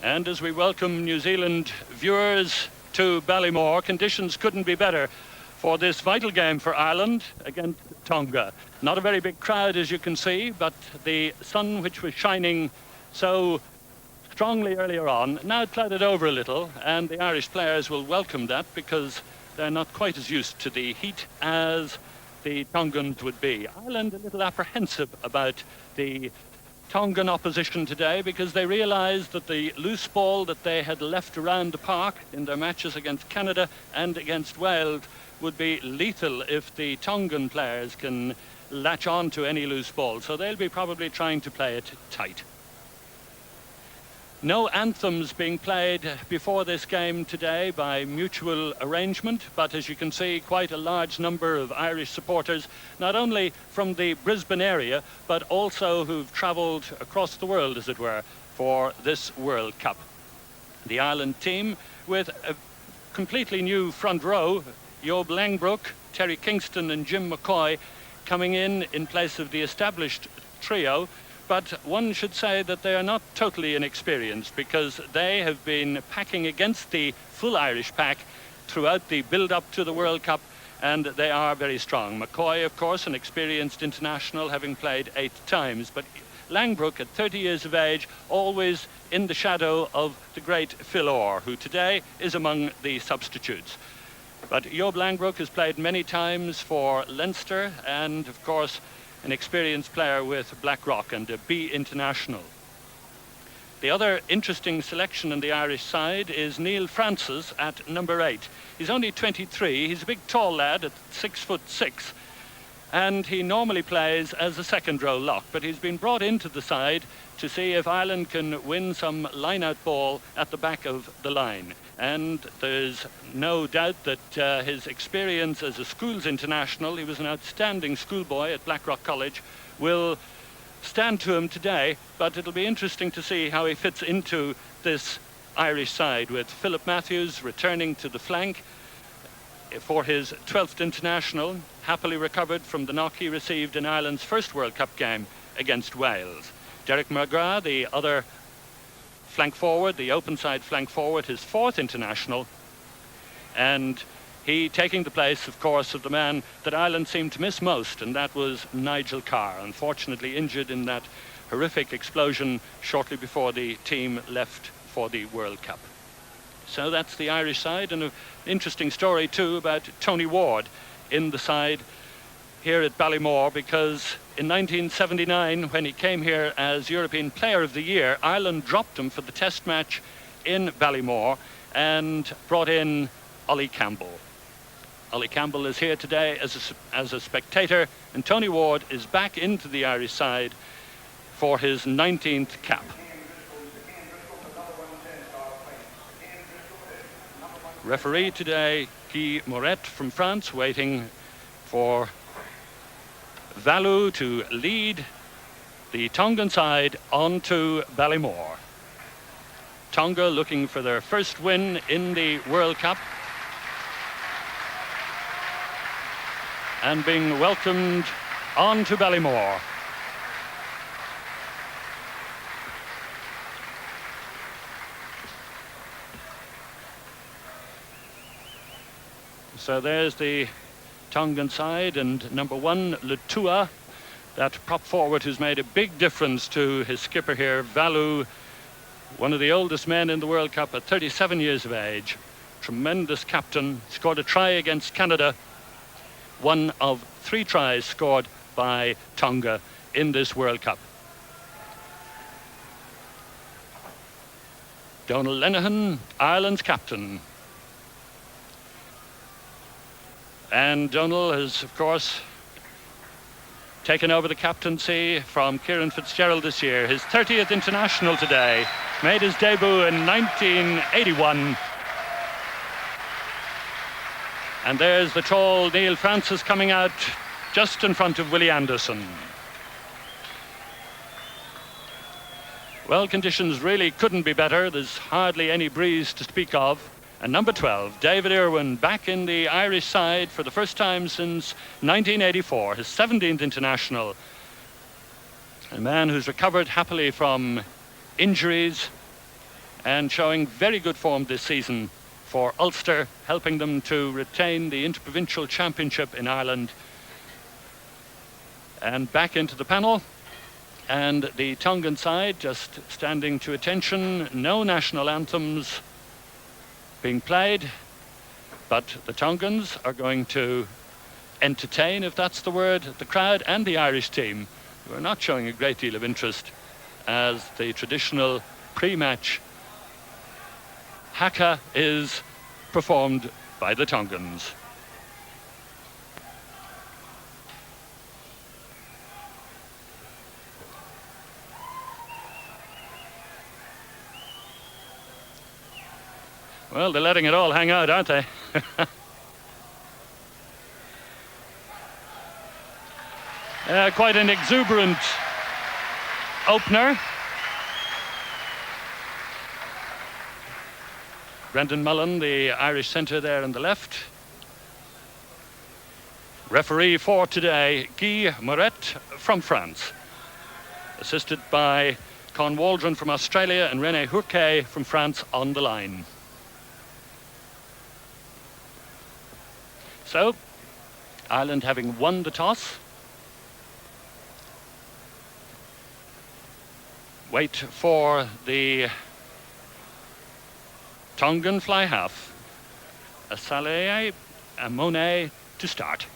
And as we welcome New Zealand viewers to Ballymore, conditions couldn't be better for this vital game for Ireland against Tonga. Not a very big crowd, as you can see, but the sun, which was shining so strongly earlier on, now clouded over a little, and the Irish players will welcome that because they're not quite as used to the heat as the Tongans would be. Ireland a little apprehensive about the Tongan opposition today because they realised that the loose ball that they had left around the park in their matches against Canada and against Wales would be lethal if the Tongan players can latch on to any loose ball. So they'll be probably trying to play it tight. No anthems being played before this game today by mutual arrangement, but as you can see, quite a large number of Irish supporters, not only from the Brisbane area, but also who've travelled across the world, as it were, for this World Cup. The Ireland team with a completely new front row, Job Langbroek, Terry Kingston and Jim McCoy coming in place of the established trio. But one should say that they are not totally inexperienced because they have been packing against the full Irish pack throughout the build-up to the World Cup, and they are very strong. McCoy, of course, an experienced international, having played 8 times, but Langbroek, at 30 years of age, always in the shadow of the great Phil Orr, who today is among the substitutes. But Job Langbroek has played many times for Leinster and, of course, an experienced player with Blackrock and a B international. The other interesting selection on the Irish side is Neil Francis at number 8. He's only 23. He's a big tall lad at 6'6", and he normally plays as a second row lock, but he's been brought into the side to see if Ireland can win some line-out ball at the back of the line. And there's no doubt that his experience as a schools international, he was an outstanding schoolboy at Blackrock College, will stand to him today, but it'll be interesting to see how he fits into this Irish side, with Philip Matthews returning to the flank for his 12th international, happily recovered from the knock he received in Ireland's first World Cup game against Wales. Derek McGrath, the other flank forward, the open side flank forward, his 4th international, and he taking the place, of course, of the man that Ireland seemed to miss most, and that was Nigel Carr, unfortunately injured in that horrific explosion shortly before the team left for the World Cup. So that's the Irish side, and an interesting story too about Tony Ward in the side here at Ballymore, because in 1979, when he came here as European Player of the Year, Ireland dropped him for the test match in Ballymore and brought in Ollie Campbell. Ollie Campbell is here today as a spectator, and Tony Ward is back into the Irish side for his 19th cap. Referee today, Guy Maurette from France, waiting for Valu to lead the Tongan side on to Ballymore. Tonga looking for their first win in the World Cup and being welcomed on to Ballymore. So there's the Tongan side, and number 1, Lutua, that prop forward who's made a big difference to his skipper here, Valu, one of the oldest men in the World Cup at 37 years of age. Tremendous captain, scored a try against Canada, one of 3 tries scored by Tonga in this World Cup. Donal Lenihan, Ireland's captain. And Donal has, of course, taken over the captaincy from Kieran Fitzgerald this year. His 30th international today, made his debut in 1981. And there's the tall Neil Francis coming out just in front of Willie Anderson. Well, conditions really couldn't be better. There's hardly any breeze to speak of. And number 12, David Irwin, back in the Irish side for the first time since 1984, his 17th international. A man who's recovered happily from injuries and showing very good form this season for Ulster, helping them to retain the Interprovincial Championship in Ireland. And back into the panel, and the Tongan side just standing to attention. No national anthems being played, but the Tongans are going to entertain, if that's the word, the crowd and the Irish team, who are not showing a great deal of interest, as the traditional pre-match haka is performed by the Tongans. Well, they're letting it all hang out, aren't they? Quite an exuberant opener. Brendan Mullin, the Irish centre there on the left. Referee for today, Guy Maurette from France. Assisted by Con Waldron from Australia and René Hourquet from France on the line. So, Ireland having won the toss. Wait for the Tongan fly half, Amone, to start.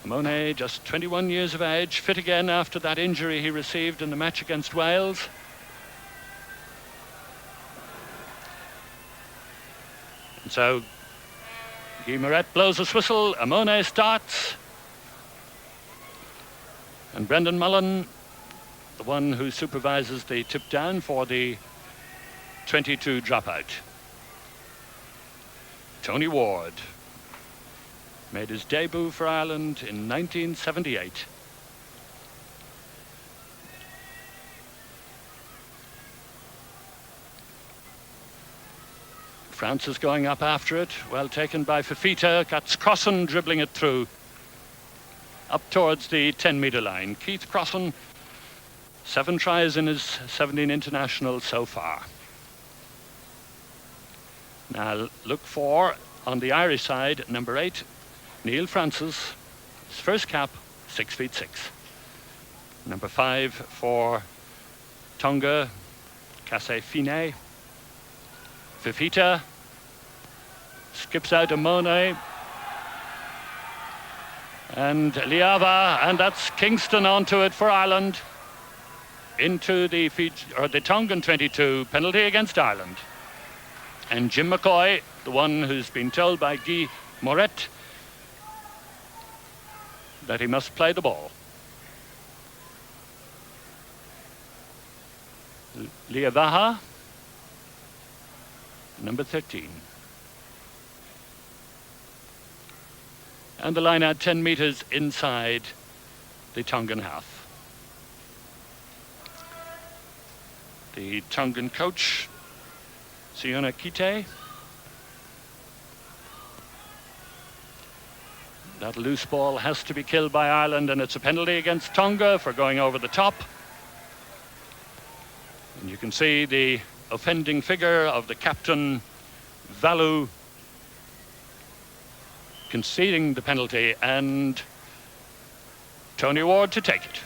Amone, just 21 years of age, fit again after that injury he received in the match against Wales. And so, Guy Maurette blows his whistle, Amone starts. And Brendan Mullin, the one who supervises the tip down for the 22 dropout. Tony Ward made his debut for Ireland in 1978. France is going up after it, well taken by Fifita, got Crossan dribbling it through up towards the 10-metre line. Keith Crossan, 7 tries in his 17 internationals so far. Now look for, on the Irish side, number 8, Neil Francis, his first cap, 6'6". Number 5 for Tonga, Kasse Fine. Fifita skips out Amone and Liava, and that's Kingston onto it for Ireland into the Tongan 22, penalty against Ireland. And Jim McCoy, the one who's been told by Guy Maurette that he must play the ball. Liavaha, number 13. And the line out 10 metres inside the Tongan half. The Tongan coach, Siona Kite. That loose ball has to be killed by Ireland, and it's a penalty against Tonga for going over the top. And you can see the offending figure of the captain, Valu, conceding the penalty, and Tony Ward to take it.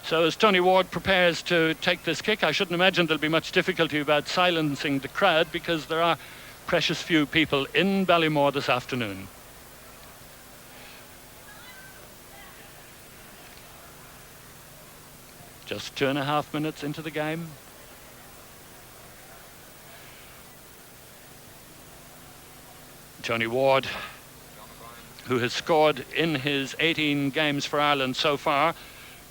So as Tony Ward prepares to take this kick, I shouldn't imagine there'll be much difficulty about silencing the crowd, because there are precious few people in Ballymore this afternoon. Just 2.5 minutes into the game. Tony Ward, who has scored in his 18 games for Ireland so far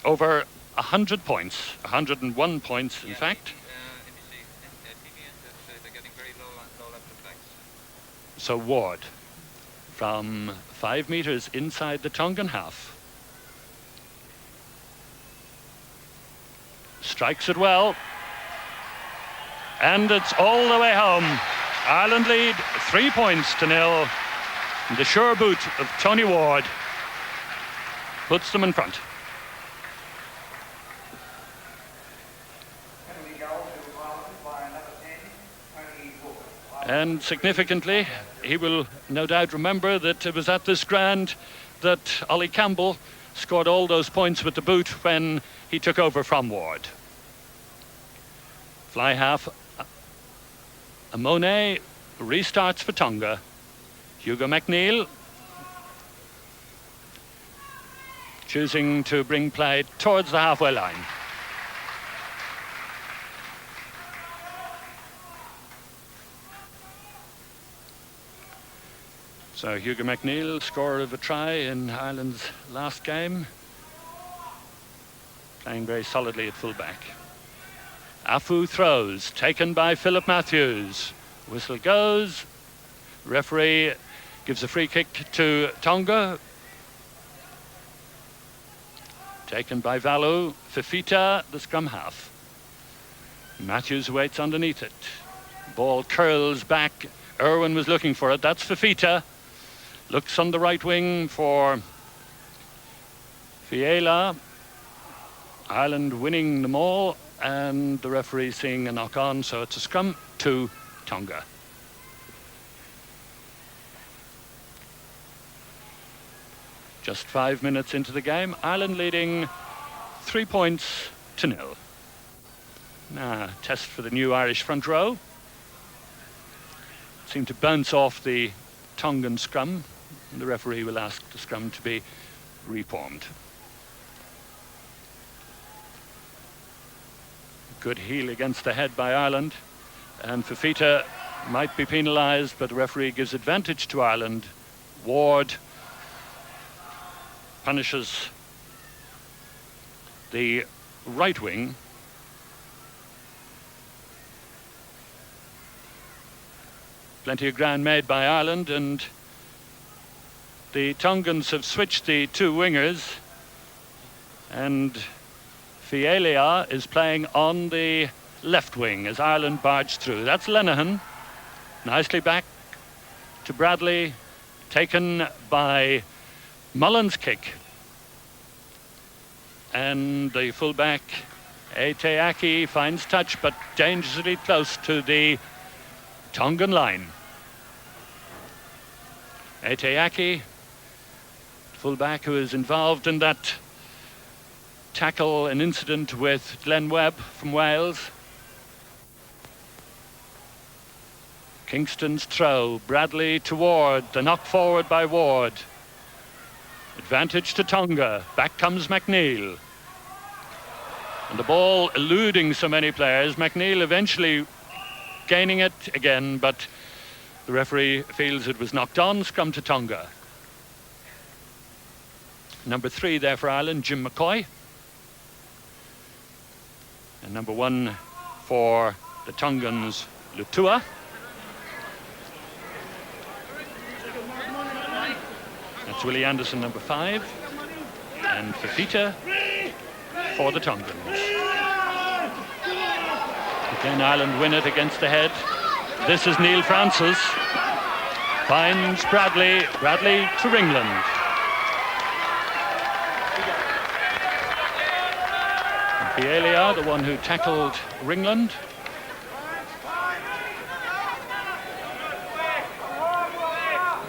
over 100 points, 101 points in fact. So Ward, from 5 metres inside the Tongan half, strikes it well, and it's all the way home. Ireland lead 3 points to nil And the sure boot of Tony Ward puts them in front. And significantly, he will no doubt remember that it was at this ground that Ollie Campbell scored all those points with the boot when he took over from Ward. Fly half, Amone restarts for Tonga. Hugo MacNeill choosing to bring play towards the halfway line. So Hugo MacNeill, scorer of a try in Ireland's last game, playing very solidly at fullback. Afu throws, taken by Philip Matthews. Whistle goes. Referee gives a free kick to Tonga. Taken by Valu. Fifita, the scrum half. Matthews waits underneath it. Ball curls back. Irwin was looking for it. That's Fifita. Looks on the right wing for Fiala. Ireland winning them all, and the referee seeing a knock on, so it's a scrum to Tonga. Just 5 minutes into the game, Ireland leading 3 points to 0. Now, test for the new Irish front row. Seemed to bounce off the Tongan scrum. The referee will ask the scrum to be reformed. Good heel against the head by Ireland, and Fifita might be penalised, but the referee gives advantage to Ireland. Ward punishes the right wing. Plenty of ground made by Ireland, and the Tongans have switched the two wingers, and Fiala is playing on the left wing as Ireland barge through. That's Lenihan. Nicely back to Bradley, taken by Mullin's kick. And the fullback, Eteaki, finds touch, but dangerously close to the Tongan line. Eteaki, fullback who is involved in that tackle, an incident with Glenn Webb from Wales. Kingston's throw, Bradley to Ward, the knock forward by Ward. Advantage to Tonga, back comes MacNeill. And the ball eluding so many players, MacNeill eventually gaining it again, but the referee feels it was knocked on, scrum to Tonga. Number 3 there for Ireland, Jim McCoy. And number 1 for the Tongans, Lutua. That's Willie Anderson, number 5. And Fifita for the Tongans. Again, Ireland win it against the head. This is Neil Francis. Finds Bradley. Bradley to Ringland. Fiala, the one who tackled Ringland.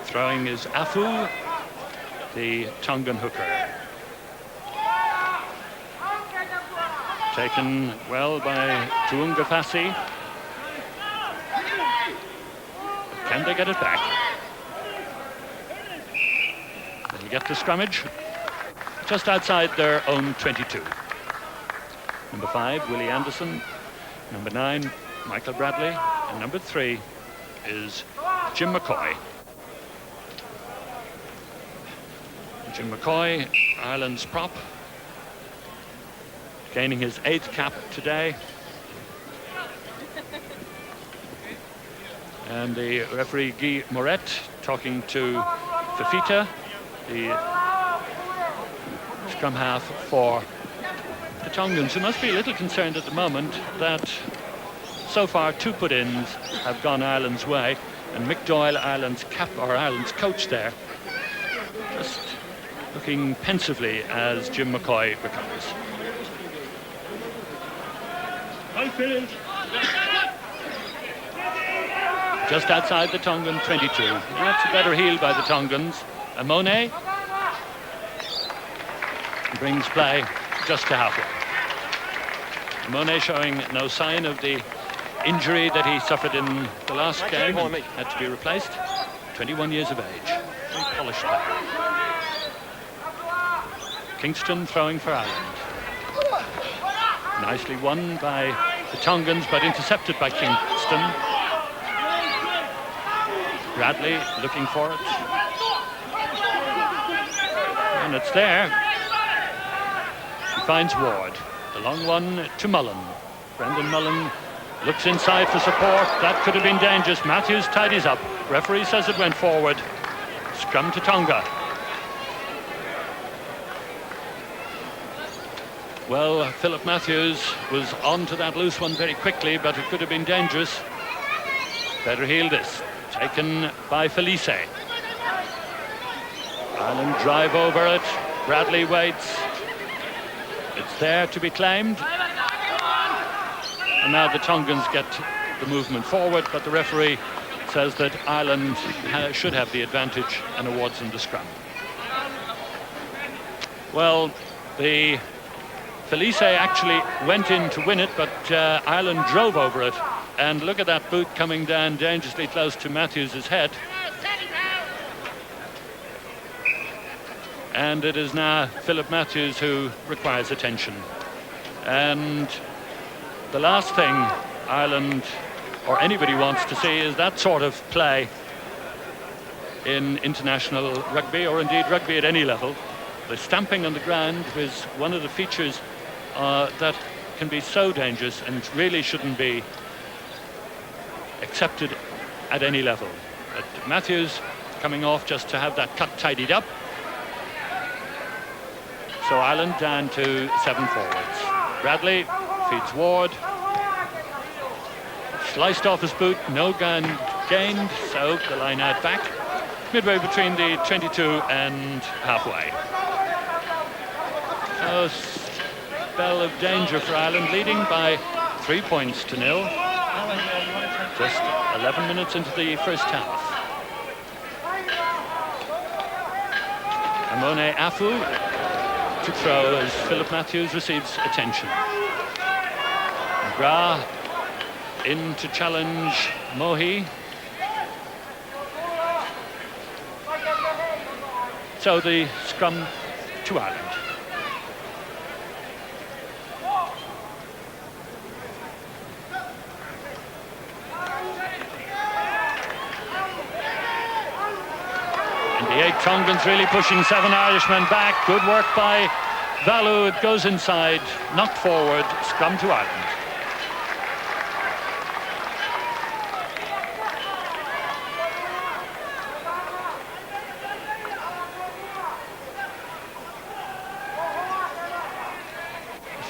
Throwing is Afu, the Tongan hooker. Taken well by Tuunga Fassi. Can they get it back? They'll get the scrummage just outside their own 22. Number 5, Willie Anderson. Number 9, Michael Bradley. And number 3 is Jim McCoy. Jim McCoy, Ireland's prop, gaining his 8th cap today. And the referee Guy Maurette talking to Fifita, the scrum half for the Tongans, who must be a little concerned at the moment that so far 2 put-ins have gone Ireland's way. And Mick Doyle, Ireland's coach there, just looking pensively as Jim McCoy recovers. Just outside the Tongan 22. That's a better heel by the Tongans. Amone brings play just to halfway. Amone showing no sign of the injury that he suffered in the last game and had to be replaced. 21 years of age. Very polished player. Kingston throwing for Ireland. Nicely won by the Tongans, but intercepted by Kingston. Bradley looking for it. And it's there. He finds Ward. The long one to Mullin. Brendan Mullin looks inside for support. That could have been dangerous. Matthews tidies up. Referee says it went forward. Scrum to Tonga. Well, Philip Matthews was on to that loose one very quickly, but it could have been dangerous. Better heel this. Taken by Felice. Ireland drive over it. Bradley waits. It's there to be claimed. And now the Tongans get the movement forward, but the referee says that Ireland should have the advantage and awards them the scrum. Well, the Felice actually went in to win it, but Ireland drove over it. And look at that boot coming down dangerously close to Matthews' head. And it is now Philip Matthews who requires attention. And the last thing Ireland or anybody wants to see is that sort of play in international rugby, or indeed rugby at any level. The stamping on the ground is one of the features that can be so dangerous and really shouldn't be accepted at any level. But Matthews coming off just to have that cut tidied up. So Ireland down to 7 forwards. Bradley feeds Ward. Sliced off his boot, no gun gained, so the line out back. Midway between the 22 and halfway. So spell of danger for Ireland, leading by 3 points to 0. Just 11 minutes into the first half. Amone Afu to throw as Philip Matthews receives attention. McGrath in to challenge Mohi. So the scrum to Ireland. The 8 Tongans really pushing 7 Irishmen back. Good work by Valu. It goes inside, knocked forward, scrum to Ireland.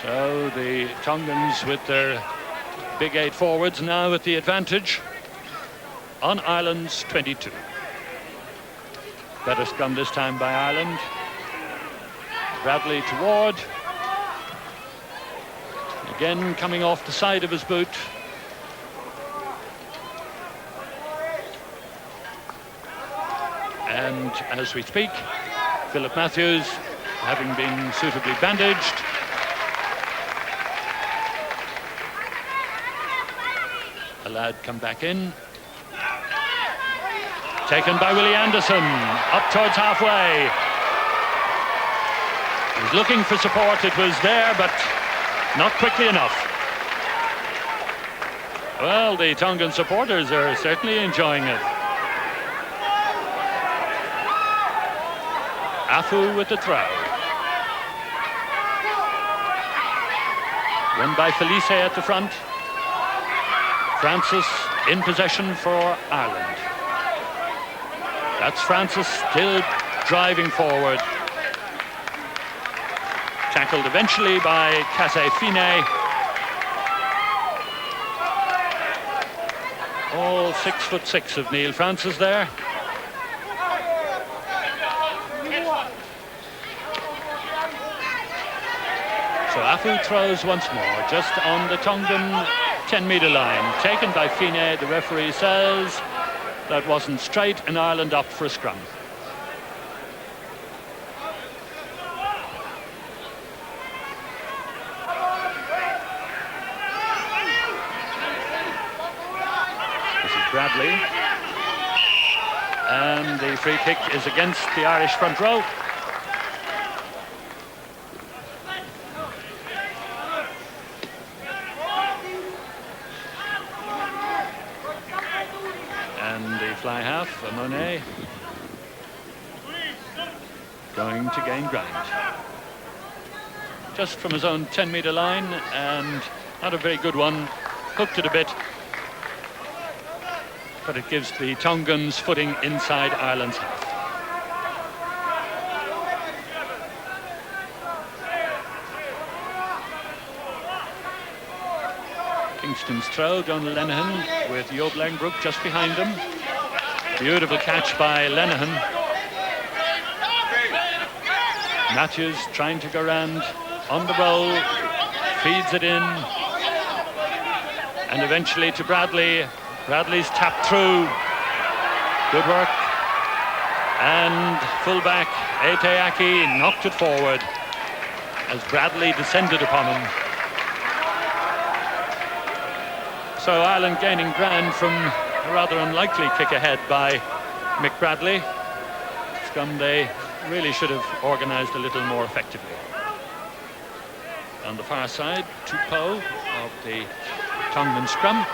So the Tongans with their big 8 forwards now with the advantage on Ireland's 22. Better scrum this time by Ireland. Bradley to Ward. Again coming off the side of his boot. And as we speak, Philip Matthews, having been suitably bandaged, allowed come back in. Taken by Willie Anderson, up towards halfway. He's looking for support, it was there, but not quickly enough. Well, the Tongan supporters are certainly enjoying it. Afu with the throw. Won by Felice at the front. Francis in possession for Ireland. That's Francis still driving forward. Tackled eventually by Casey Fine. All 6'6" of Neil Francis there. So Afu throws once more, just on the Tongan 10-metre line. Taken by Fine. The referee says that wasn't straight, and Ireland up for a scrum. This is Bradley. And the free kick is against the Irish front row. Fly half, Amone going to gain ground. Just from his own 10-metre line, and not a very good one. Hooked it a bit, but it gives the Tongans footing inside Ireland's half. Kingston's throw, John Lenihan with Job Langbrook just behind him. Beautiful catch by Lenihan. Matthews trying to go round on the roll, feeds it in, and eventually to Bradley. Bradley's tapped through. Good work. And fullback Eteaki knocked it forward as Bradley descended upon him. So Ireland gaining ground from a rather unlikely kick ahead by Mick Bradley. Scrum they really should have organised a little more effectively. On the far side, Tupou of the Tongan scrum,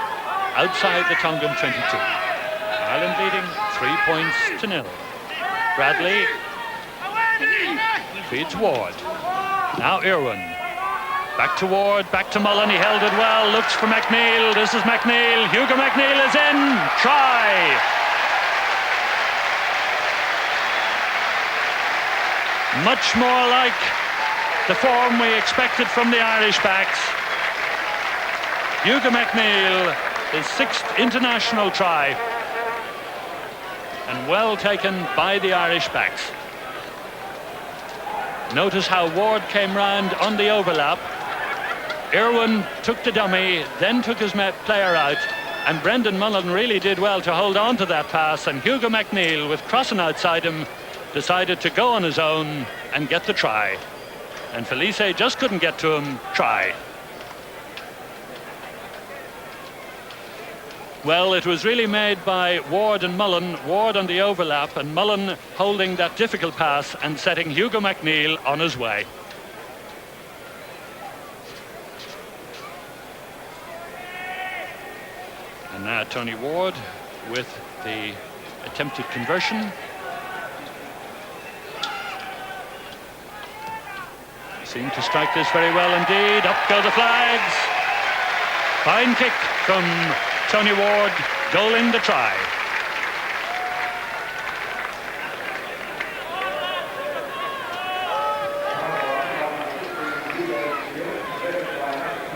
outside the Tongan 22. Ireland leading 3-0. Bradley feeds Ward. Now Irwin. Back to Ward, back to Mullin, he held it well, looks for MacNeill, this is MacNeill, Hugo MacNeill is in, try! Much more like the form we expected from the Irish backs. Hugo MacNeill, his 6th international try, and well taken by the Irish backs. Notice how Ward came round on the overlap. Irwin took the dummy, then took his player out, and Brendan Mullin really did well to hold on to that pass, and Hugo MacNeill, with Crossan outside him, decided to go on his own and get the try. And Felice just couldn't get to him. Try. Well, it was really made by Ward and Mullin. Ward on the overlap, and Mullin holding that difficult pass and setting Hugo MacNeill on his way. And now Tony Ward with the attempted conversion. Seemed to strike this very well indeed. Up go the flags. Fine kick from Tony Ward, goaling the try.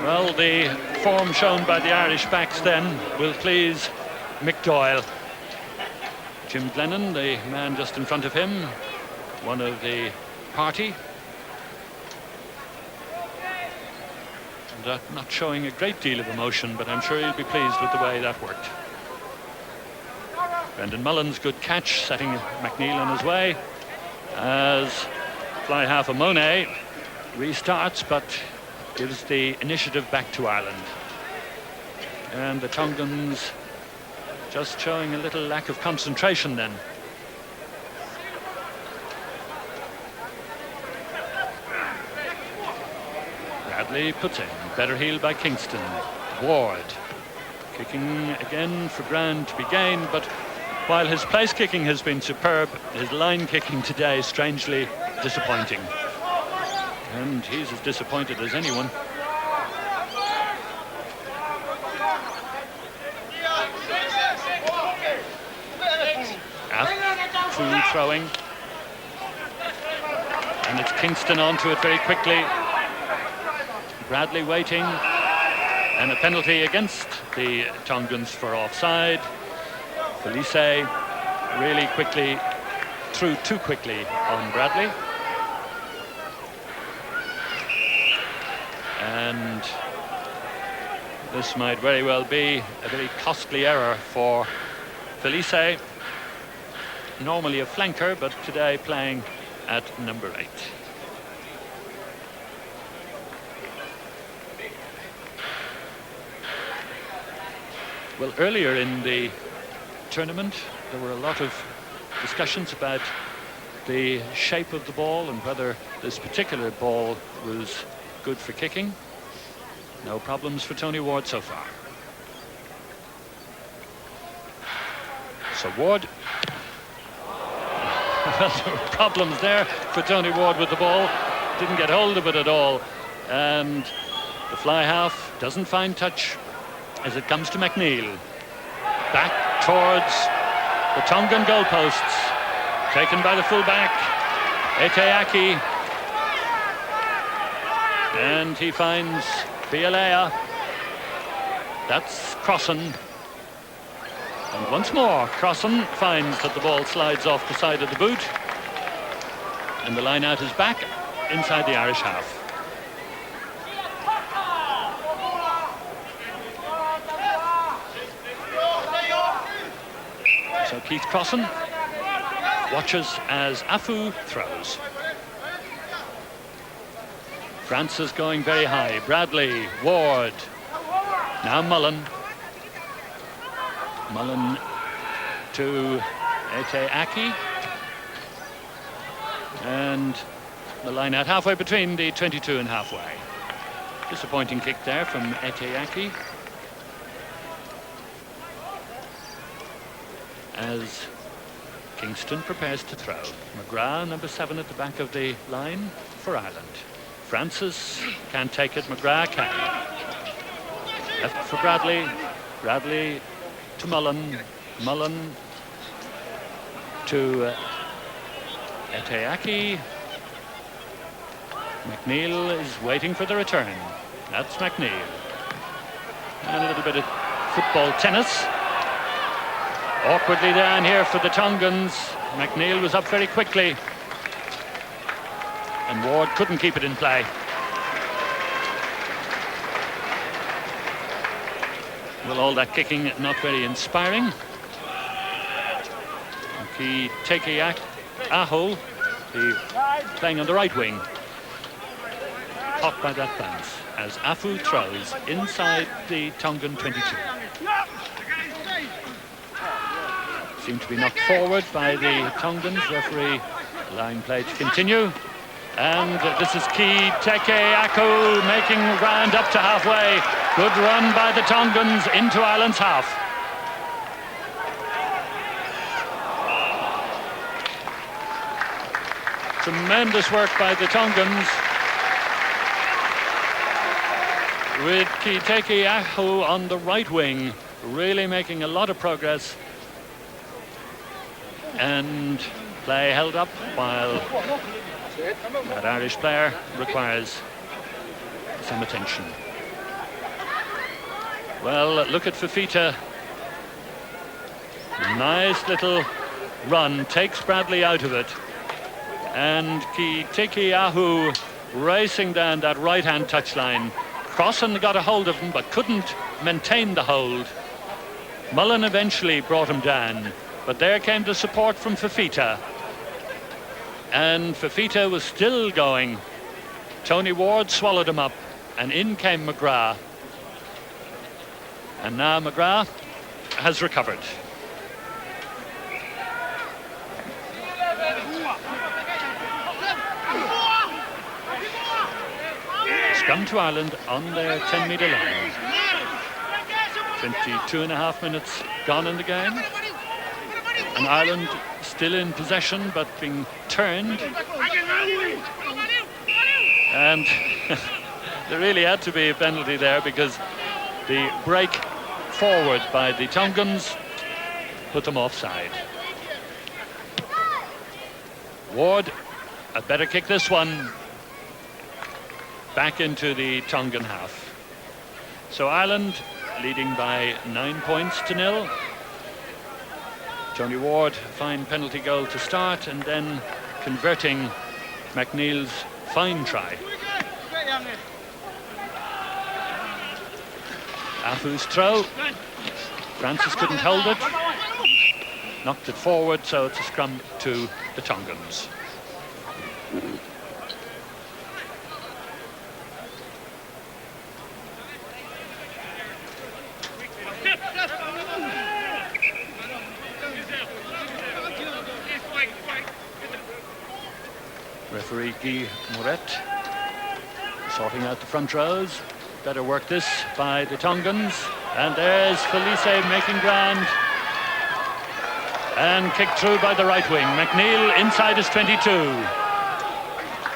Well, the form shown by the Irish backs then will please Mick Doyle. Jim Glennon, the man just in front of him, one of the party. And not showing a great deal of emotion, but I'm sure he'll be pleased with the way that worked. Brendan Mullin's good catch, setting MacNeill on his way as fly half Amone restarts, but gives the initiative back to Ireland. And the Tongans just showing a little lack of concentration then. Bradley puts in, better heel by Kingston. Ward kicking again for ground to be gained, but while his place kicking has been superb, his line kicking today strangely disappointing. And he's as disappointed as anyone. Full throwing. And it's Kingston onto it very quickly. Bradley waiting. And a penalty against the Tongans for offside. Felice really quickly, threw too quickly on Bradley. And this might very well be a very costly error for Felice. Normally a flanker, but today playing at number 8. Well, earlier in the tournament, there were a lot of discussions about the shape of the ball and whether this particular ball was good for kicking. No problems for Tony Ward so far. So Ward, there were problems there for Tony Ward with the ball. Didn't get hold of it at all. And the fly half doesn't find touch as it comes to MacNeill. Back towards the Tongan goalposts. Taken by the fullback, Eteaki. And he finds Bialea. That's Crossan. And once more, Crossan finds that the ball slides off the side of the boot. And the line out is back inside the Irish half. So Keith Crossan watches as Afu throws. Francis going very high. Bradley, Ward. Now Mullin. Mullin to Eteaki. And the line out halfway between the 22 and halfway. Disappointing kick there from Eteaki. As Kingston prepares to throw. McGrath, number 7 at the back of the line for Ireland. Francis can take it, McGrath can. Left for Bradley. Bradley to Mullin. Mullin to Eteaki. MacNeill is waiting for the return. That's MacNeill. And a little bit of football tennis. Awkwardly down here for the Tongans. MacNeill was up very quickly. And Ward couldn't keep it in play. Well, all that kicking not very inspiring. Teke Aho, playing on the right wing. Caught by that bounce as Afu throws inside the Tongan 22. Seemed to be knocked forward by the Tongans. Referee allowing play to continue. And this is Teke Aku making ground up to halfway. Good run by the Tongans into Ireland's half. Tremendous work by the Tongans, with Teke Ahu on the right wing, really making a lot of progress. And play held up while that Irish player requires some attention. Well, look at Fifita. Nice little run, takes Bradley out of it. And Teke Ahu racing down that right-hand touchline. Crossan got a hold of him but couldn't maintain the hold. Mullin eventually brought him down, but there came the support from Fifita. And Fifita was still going. Tony Ward swallowed him up, and in came McGrath. And now McGrath has recovered. Scrum to Ireland on their 10-metre line. 22.5 minutes gone in the game. And Ireland still in possession, but being turned. And there really had to be a penalty there, because the break forward by the Tongans put them offside. Ward, I'd better kick this one back into the Tongan half. So Ireland leading by 9 points to 0. Tony Ward, fine penalty goal to start, and then converting MacNeill's fine try. Afu's throw. Francis couldn't hold it. Knocked it forward, so it's a scrum to the Tongans. Referee Guy Maurette sorting out the front rows. Better work this by the Tongans. And there's Felice making ground. And kicked through by the right wing. MacNeill inside his 22.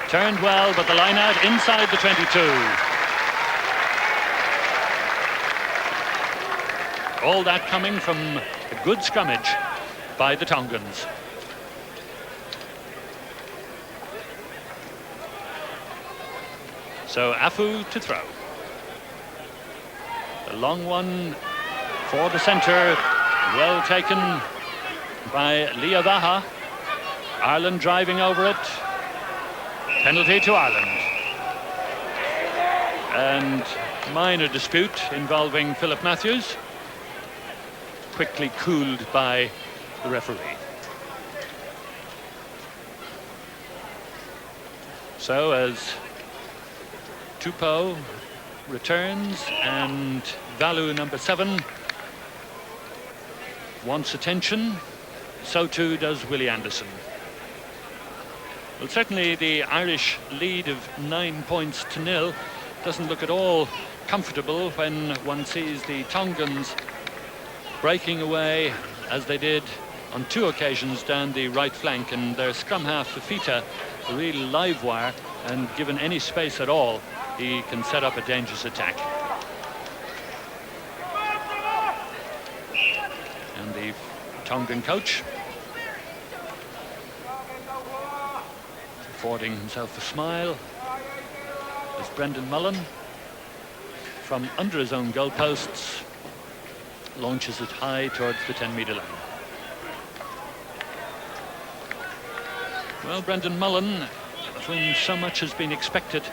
Turned well, but the line out inside the 22. All that coming from a good scrummage by the Tongans. So Afu to throw. A long one for the centre. Well taken by Liavaha. Ireland driving over it. Penalty to Ireland. And minor dispute involving Philip Matthews. Quickly cooled by the referee. So as Tupou returns and Valu number 7 wants attention, so too does Willie Anderson. Well, certainly the Irish lead of 9 points to 0 doesn't look at all comfortable when one sees the Tongans breaking away as they did on 2 occasions down the right flank, and their scrum half Fafita, a real live wire, and given any space at all he can set up a dangerous attack. And the Tongan coach affording himself a smile as Brendan Mullin from under his own goalposts launches it high towards the 10-metre line. Well, Brendan Mullin, of whom so much has been expected,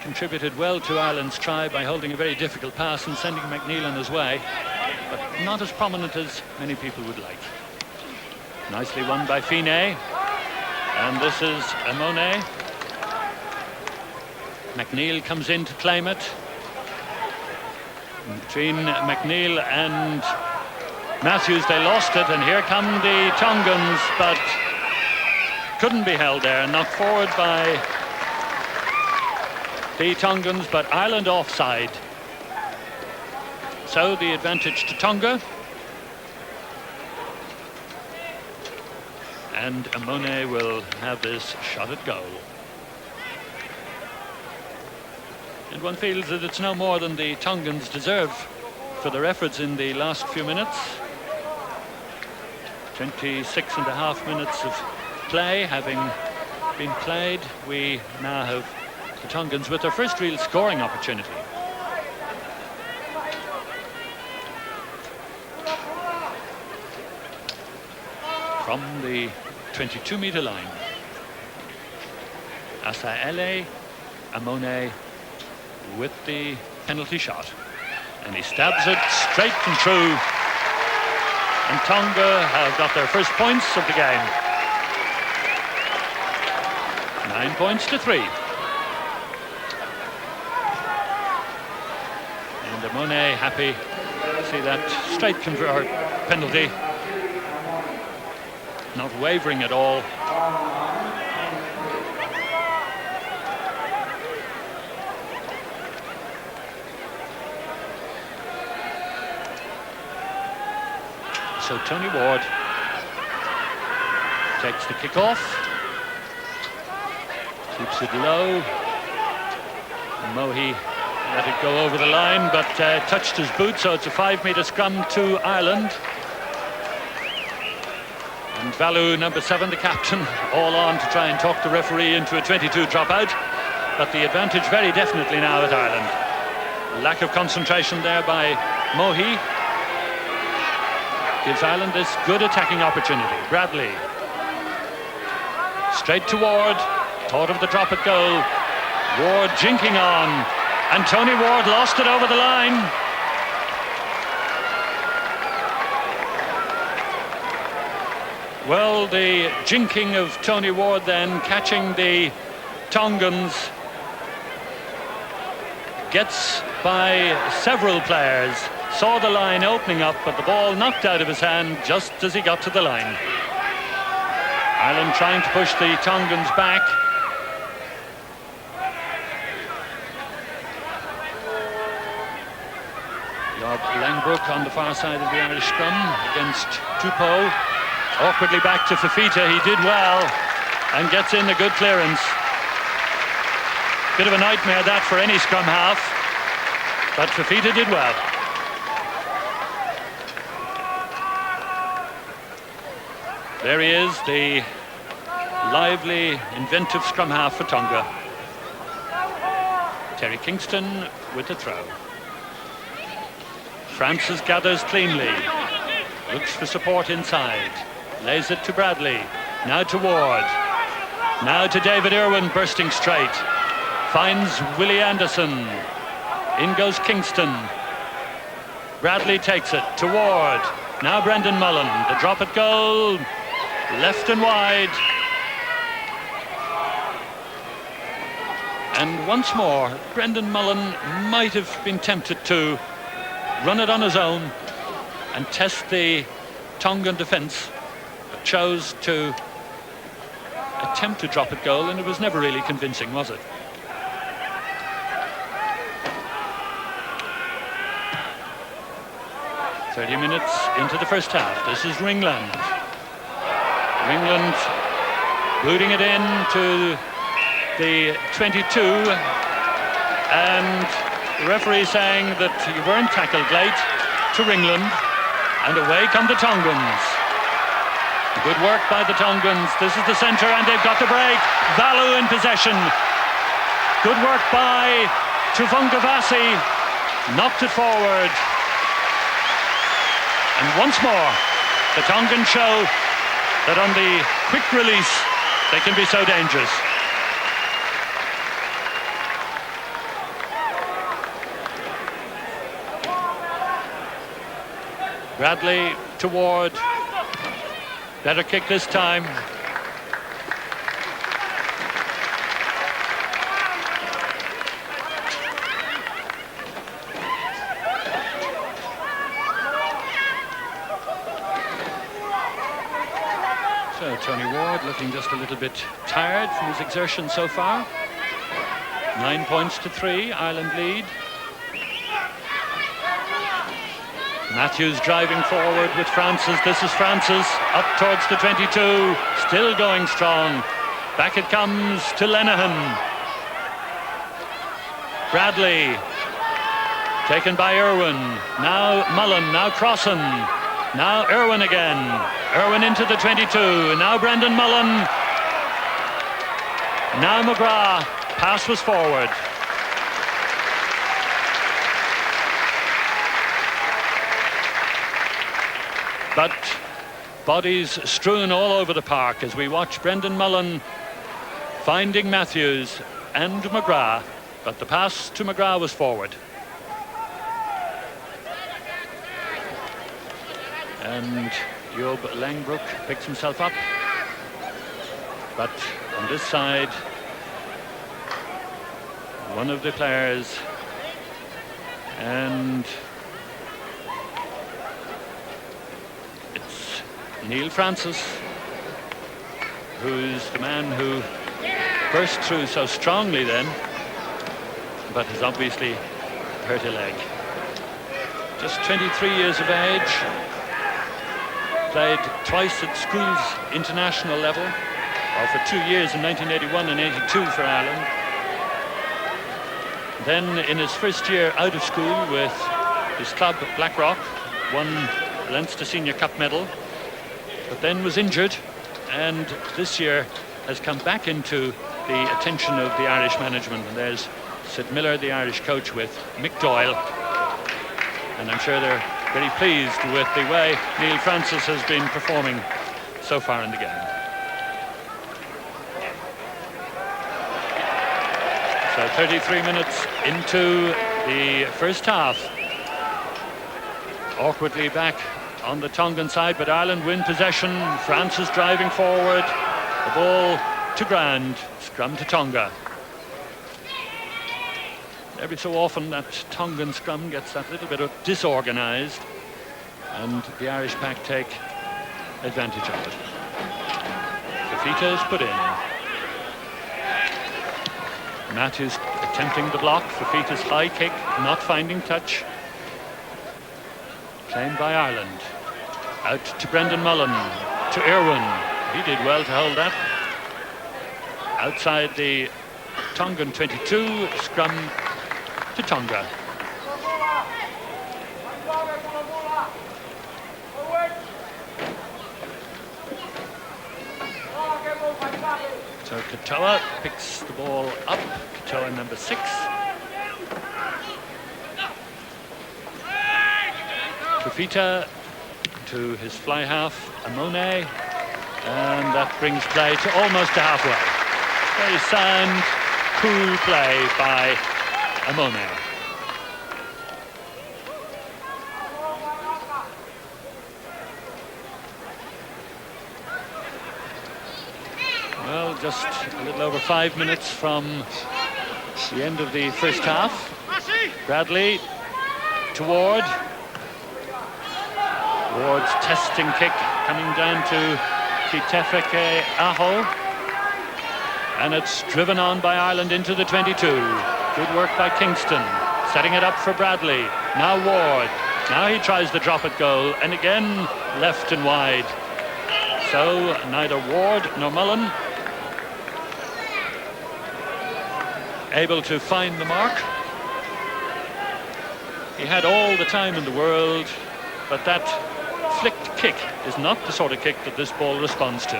contributed well to Ireland's try by holding a very difficult pass and sending MacNeill on his way, but not as prominent as many people would like. Nicely won by Fine, and this is Amone. MacNeill comes in to claim it. And between MacNeill and Matthews, they lost it, and here come the Tongans, but couldn't be held there. Knocked forward by the Tongans, but Ireland offside. So the advantage to Tonga. And Amone will have this shot at goal. And one feels that it's no more than the Tongans deserve for their efforts in the last few minutes. 26.5 minutes of play having been played. We now have the Tongans with their first real scoring opportunity. From the 22-metre line. Asaele Amone with the penalty shot. And he stabs it straight and true. And Tonga have got their first points of the game. 9 points to 3. And Amone happy to see that straight penalty. Not wavering at all. So Tony Ward takes the kick off. Keeps it low. Mohi let it go over the line, but touched his boot, so it's a 5-metre scrum to Ireland. And Valu, number 7, the captain, all on to try and talk the referee into a 22 dropout. But the advantage very definitely now at Ireland. Lack of concentration there by Mohi. Gives Ireland this good attacking opportunity. Bradley. Straight to Ward. Thought of the drop at goal. Ward jinking on. And Tony Ward lost it over the line. Well, the jinking of Tony Ward then catching the Tongans gets by several players. Saw the line opening up, but the ball knocked out of his hand just as he got to the line. Ireland trying to push the Tongans back. Job Langbrook on the far side of the Irish scrum against Tupou. Awkwardly back to Fafita. He did well and gets in a good clearance. Bit of a nightmare that for any scrum half, but Fafita did well. There he is, the lively, inventive scrum half for Tonga. Terry Kingston with the throw. Francis gathers cleanly. Looks for support inside. Lays it to Bradley. Now to Ward. Now to David Irwin bursting straight. Finds Willie Anderson. In goes Kingston. Bradley takes it to Ward. Now Brendan Mullin. The drop at goal. Left and wide. And once more, Brendan Mullin might have been tempted to run it on his own and test the Tongan defence, but chose to attempt to drop at goal, and it was never really convincing, was it? "30 minutes into the first half. This is Ringland. Ringland booting it in to the 22, and the referee saying that you weren't tackled late to Ringland, and away come the Tongans. Good work by the Tongans. This is the centre, and they've got the break. Valu in possession. Good work by Tuvungavasi. Knocked it forward. And once more, the Tongans show that on the quick release, they can be so dangerous. Bradley to Ward. Better kick this time. So Tony Ward looking just a little bit tired from his exertion so far. 9 points to 3, Ireland lead. Matthews driving forward with Francis. This is Francis up towards the 22, still going strong. Back it comes to Lenihan. Bradley taken by Irwin. Now Mullin, now Crossan. Now Irwin again. Irwin into the 22. Now Brendan Mullin. Now McGrath. Pass was forward. But bodies strewn all over the park as we watch Brendan Mullin finding Matthews and McGrath. But the pass to McGrath was forward. And Job Langbrook picks himself up. But on this side, one of the players, and it's Neil Francis, who's the man who burst through so strongly then, but has obviously hurt a leg. Just 23 years of age. Played twice at schools international level, or for 2 years in 1981 and 82 for Ireland. Then in his first year out of school with his club Blackrock, won Leinster Senior Cup medal, but then was injured, and this year has come back into the attention of the Irish management. And there's Sid Miller, the Irish coach, with Mick Doyle. And I'm sure they're very pleased with the way Neil Francis has been performing so far in the game. So 33 minutes into the first half. Awkwardly back on the Tongan side, but Ireland win possession. Francis driving forward. The ball to Grand. Scrum to Tonga. Every so often that Tongan scrum gets that little bit of disorganised, and the Irish pack take advantage of it. Fafita is put in. Matthews attempting the block. Fafita's high kick not finding touch. Claimed by Ireland. Out to Brendan Mullin. To Irwin. He did well to hold that. Outside the Tongan 22. Scrum to Tonga. So Katoa picks the ball up. Katoa number 6. Fafita to his fly half, Amone, and that brings play to almost to halfway. Very sound, cool play by Amone. Well, just a little over 5 minutes from the end of the first half. Bradley to Ward. Ward's testing kick coming down to Kitefeke Aho. And it's driven on by Ireland into the 22. Good work by Kingston. Setting it up for Bradley. Now Ward. Now he tries the drop at goal. And again, left and wide. So neither Ward nor Mullin able to find the mark. He had all the time in the world, but that flicked kick is not the sort of kick that this ball responds to.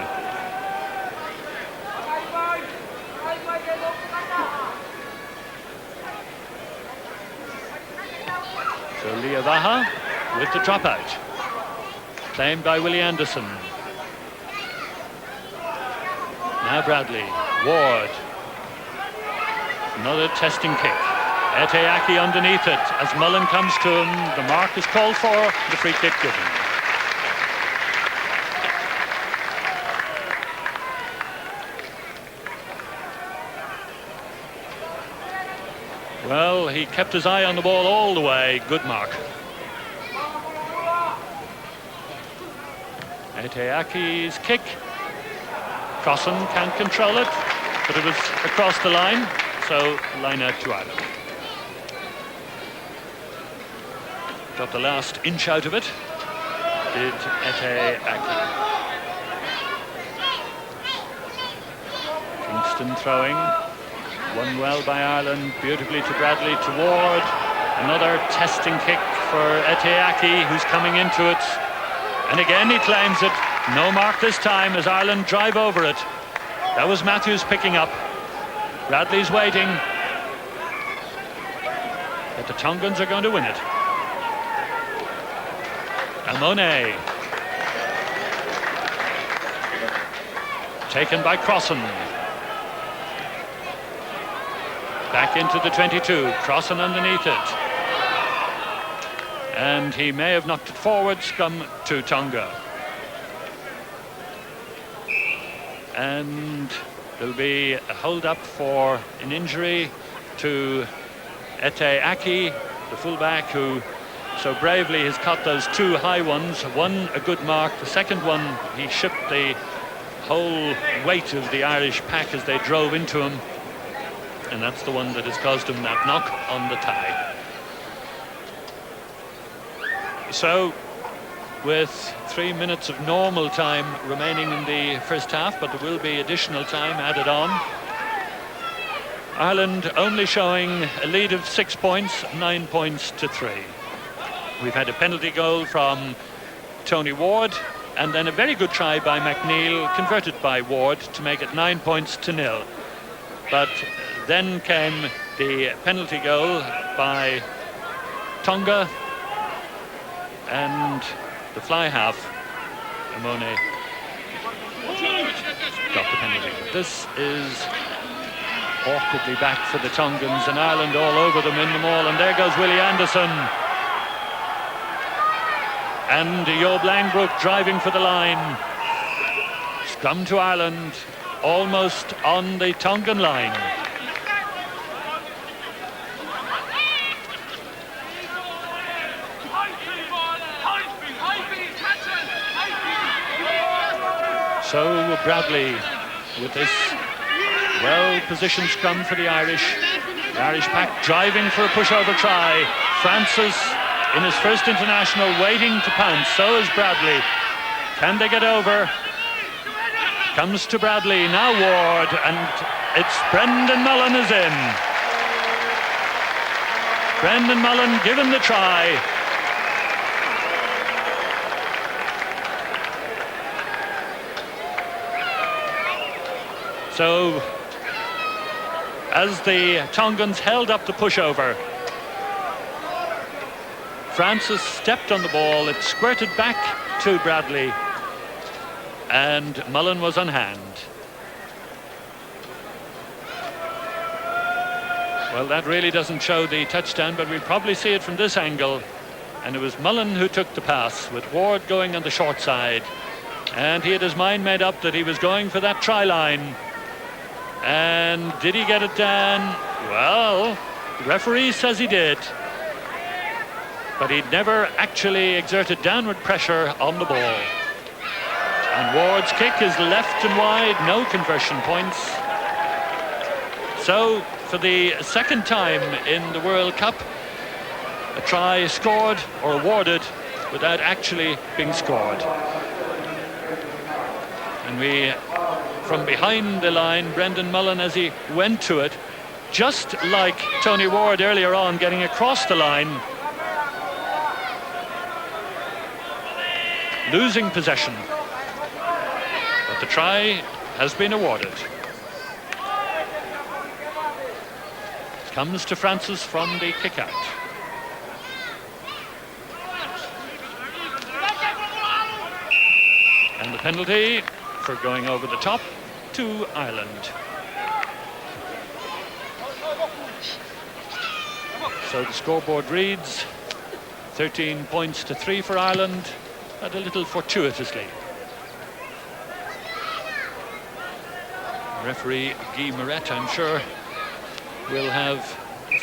So Liavaha with the dropout. Claimed by Willie Anderson. Now Bradley. Ward. Another testing kick. Eteaki underneath it. As Mullin comes to him, the mark is called for, the free kick given. Well, he kept his eye on the ball all the way. Good mark. Eteaki's kick. Crossan can't control it, but it was across the line, so line out to Ireland. Got the last inch out of it, did Eteaki. Kingston throwing. Won well by Ireland, beautifully to Bradley, to Ward. Another testing kick for Eteaki, who's coming into it. And again he claims it. No mark this time as Ireland drive over it. That was Matthews picking up. Bradley's waiting. But the Tongans are going to win it. Amone. Taken by Crossan. Back into the 22. Crossan underneath it. And he may have knocked it forward. Scrum to Tonga. And there'll be a hold-up for an injury to Eteaki, the fullback, who so bravely has caught those two high ones. One a good mark. The second one, he shipped the whole weight of the Irish pack as they drove into him. And that's the one that has caused him that knock on the tie. So, with 3 minutes of normal time remaining in the first half, but there will be additional time added on. Ireland only showing a lead of 6 points, 9 points to 3. We've had a penalty goal from Tony Ward, and then a very good try by MacNeill, converted by Ward, to make it 9 points to 0. But then came the penalty goal by Tonga, and the fly half, Amone, got the penalty. This is awkwardly back for the Tongans, and Ireland all over them in the maul, and there goes Willie Anderson. And Job Langbroek driving for the line. Scrum to Ireland, almost on the Tongan line. So Bradley with this well-positioned scrum for the Irish. The Irish pack driving for a pushover try. Francis in his first international waiting to pounce. So is Bradley. Can they get over? Comes to Bradley, now Ward, and it's Brendan Mullin is in. Brendan Mullin given the try. So, as the Tongans held up the pushover, Francis stepped on the ball, it squirted back to Bradley, and Mullin was on hand. Well, that really doesn't show the touchdown, but we'll probably see it from this angle. And it was Mullin who took the pass, with Ward going on the short side. And he had his mind made up that he was going for that try line. And did he get it down? Well, the referee says he did. But he'd never actually exerted downward pressure on the ball. And Ward's kick is left and wide, no conversion points. So, for the second time in the World Cup, a try scored or awarded without actually being scored. And we, from behind the line, Brendan Mullin, as he went to it, just like Tony Ward earlier on, getting across the line, losing possession. But the try has been awarded. Comes to Francis from the kick-out. And the penalty for going over the top to Ireland. So the scoreboard reads 13 points to 3 for Ireland, but a little fortuitously. Referee Guy Maurette, I'm sure, will have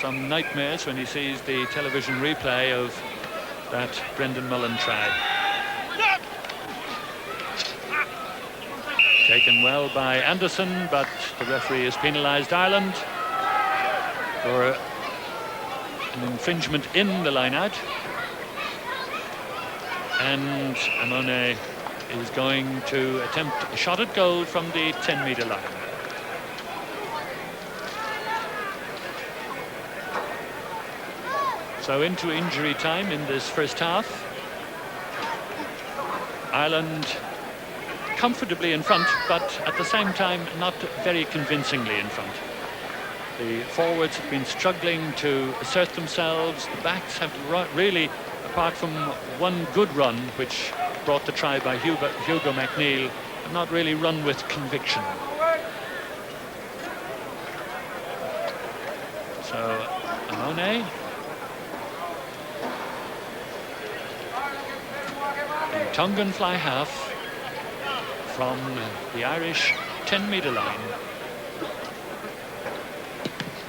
some nightmares when he sees the television replay of that Brendan Mullin try. Taken well by Anderson, but the referee has penalised Ireland for an infringement in the line-out. And Amone is going to attempt a shot at goal from the 10-metre line. So into injury time in this first half. Ireland comfortably in front, but at the same time not very convincingly in front. The forwards have been struggling to assert themselves. The backs have really, apart from one good run, which brought the try by Hugo MacNeill, have not really run with conviction. So, Amone. The Tongan fly half from the Irish 10-metre line.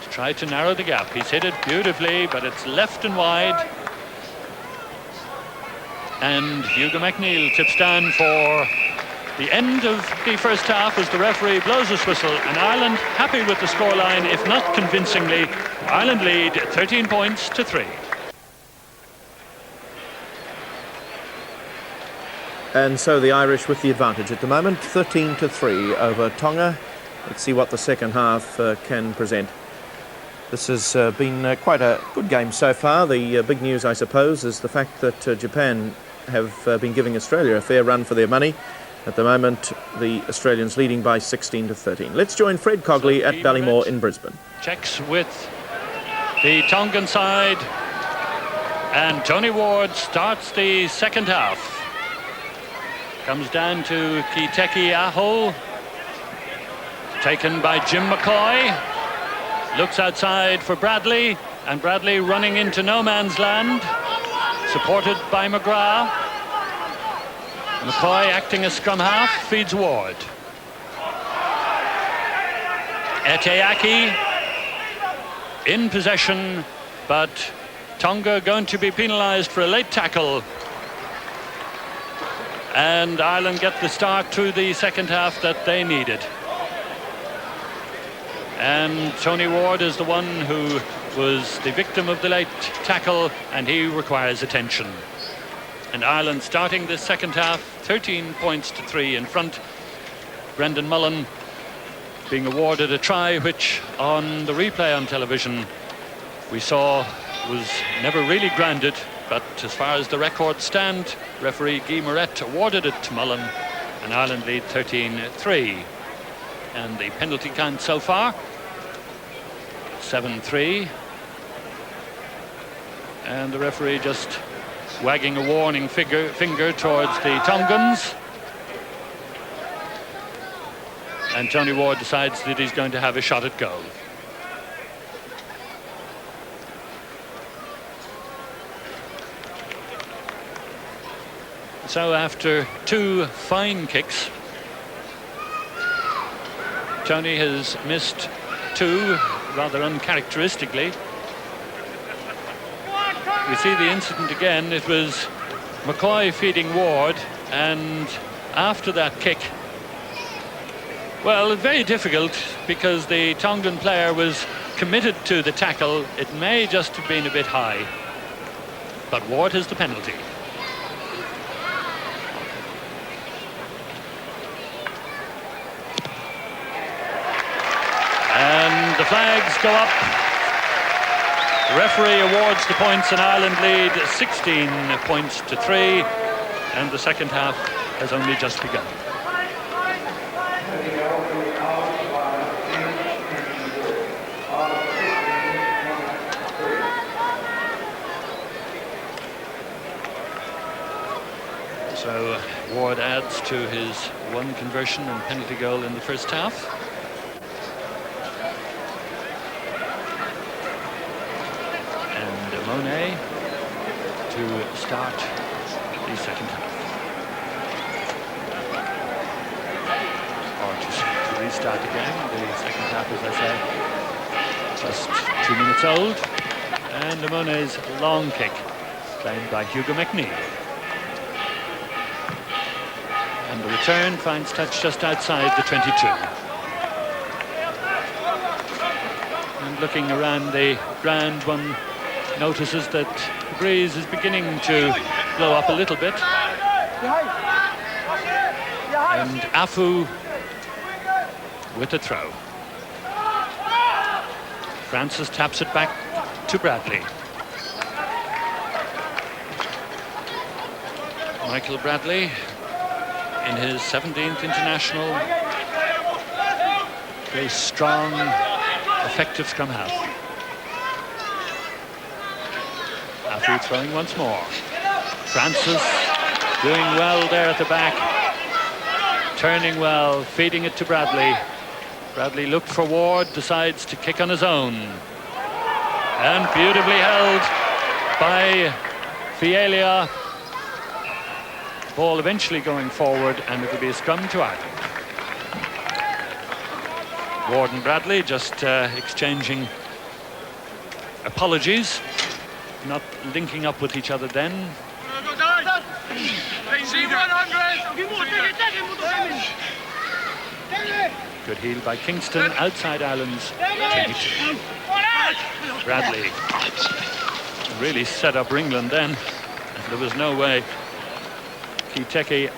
To try to narrow the gap. He's hit it beautifully, but it's left and wide. And Hugo MacNeill tips down for the end of the first half as the referee blows his whistle, and Ireland happy with the scoreline, if not convincingly. Ireland lead 13 points to 3. And so the Irish with the advantage at the moment, 13-3 over Tonga. Let's see what the second half can present. This has been quite a good game so far. The big news, I suppose, is the fact that Japan have been giving Australia a fair run for their money. At the moment, the Australians leading by 16-13. Let's join Fred Cogley at Ballymore in Brisbane. Checks with the Tongan side. And Tony Ward starts the second half. Comes down to Kiteki Aho. Taken by Jim McCoy. Looks outside for Bradley. And Bradley running into no man's land. Supported by McGrath. McCoy acting as scrum half. Feeds Ward. Eteaki in possession, but Tonga going to be penalised for a late tackle. And Ireland get the start to the second half that they needed. And Tony Ward is the one who was the victim of the late tackle, and he requires attention. And Ireland starting this second half, 13 points to 3 in front. Brendan Mullin being awarded a try which on the replay on television we saw was never really grounded, but as far as the records stand, referee Guy Maurette awarded it to Mullin, and Ireland lead 13-3. And the penalty count so far 7-3, and the referee just wagging a warning finger towards the Tongans. And Tony Ward decides that he's going to have a shot at goal. So after 2 fine kicks, Tony has missed 2 rather uncharacteristically. We see the incident again. It was McCoy feeding Ward, and after that kick, well, very difficult because the Tongan player was committed to the tackle. It may just have been a bit high, but Ward has the penalty. And the flags go up. The referee awards the points, and Ireland lead 16 points to 3, and the second half has only just begun. So Ward adds to his 1 conversion and penalty goal in the first half. And Amone to start the second half. Or to restart again. The second half, as I say, just 2 minutes old. And Amone's long kick, claimed by Hugo MacNeill. And the return finds touch just outside the 22. And looking around the ground, one notices that the breeze is beginning to blow up a little bit. And Afu with the throw. Francis taps it back to Bradley. Michael Bradley, in his 17th international, very strong, effective scrum half. Afu throwing once more. Francis doing well there at the back, turning well, feeding it to Bradley. Bradley looked for Ward, decides to kick on his own. And beautifully held by Fielia. Ball eventually going forward, and it will be a scrum to Ireland. Ward and Bradley just exchanging apologies, not linking up with each other then. Good heel by Kingston outside Ireland's 22. Bradley really set up Ringland then. There was no way Kiteki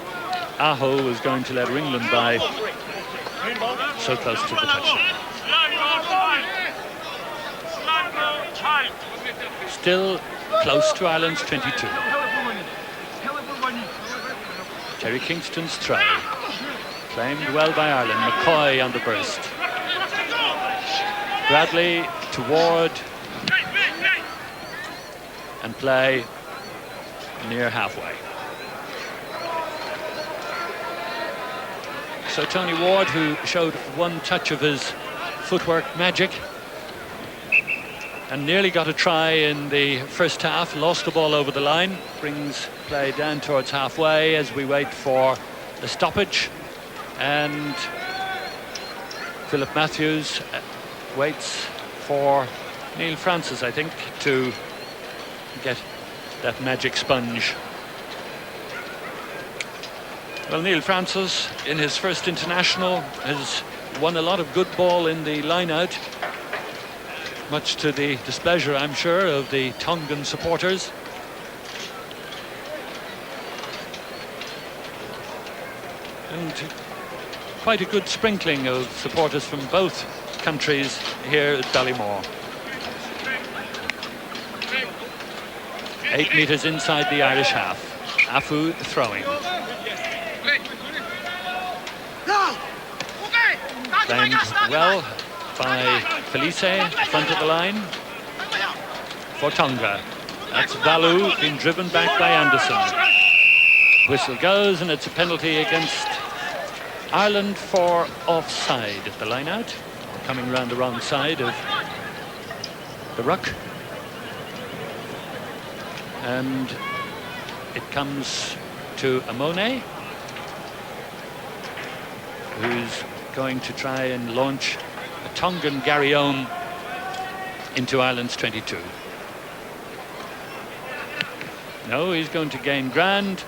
Aho was going to let Ringland by so close to the touchline. Still close to Ireland's 22. Terry Kingston's throw. Claimed well by Ireland. McCoy on the burst. Bradley to Ward. and play near halfway. So Tony Ward, who showed one touch of his footwork magic and nearly got a try in the first half, lost the ball over the line, brings play down towards halfway as we wait for the stoppage, and Philip Matthews waits for Neil Francis, I think, to get that magic sponge. Well, Neil Francis, in his first international, has won a lot of good ball in the line-out, much to the displeasure, I'm sure, of the Tongan supporters. And quite a good sprinkling of supporters from both countries here at Ballymore. 8 metres inside the Irish half. Afu throwing. Claimed well by Felice, front of the line for Tonga. That's Valu, being driven back by Anderson. Whistle goes, and it's a penalty against Ireland for offside at the line-out, coming round the wrong side of the ruck. And it comes to Amone, who's going to try and launch a Tongan Garryowen into Ireland's 22. No, he's going to gain ground,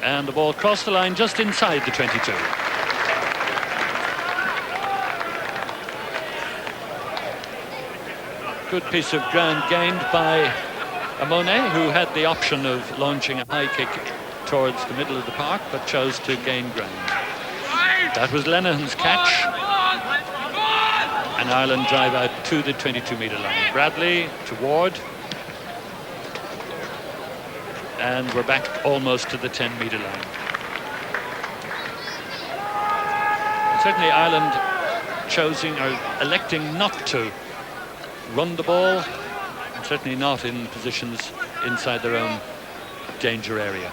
and the ball crossed the line just inside the 22. Good piece of ground gained by Amone, who had the option of launching a high kick towards the middle of the park, but chose to gain ground. That was Lenihan's catch, and Ireland drive out to the 22-metre line. Bradley to Ward, and we're back almost to the 10-metre line. Certainly Ireland choosing or electing not to run the ball, and certainly not in positions inside their own danger area.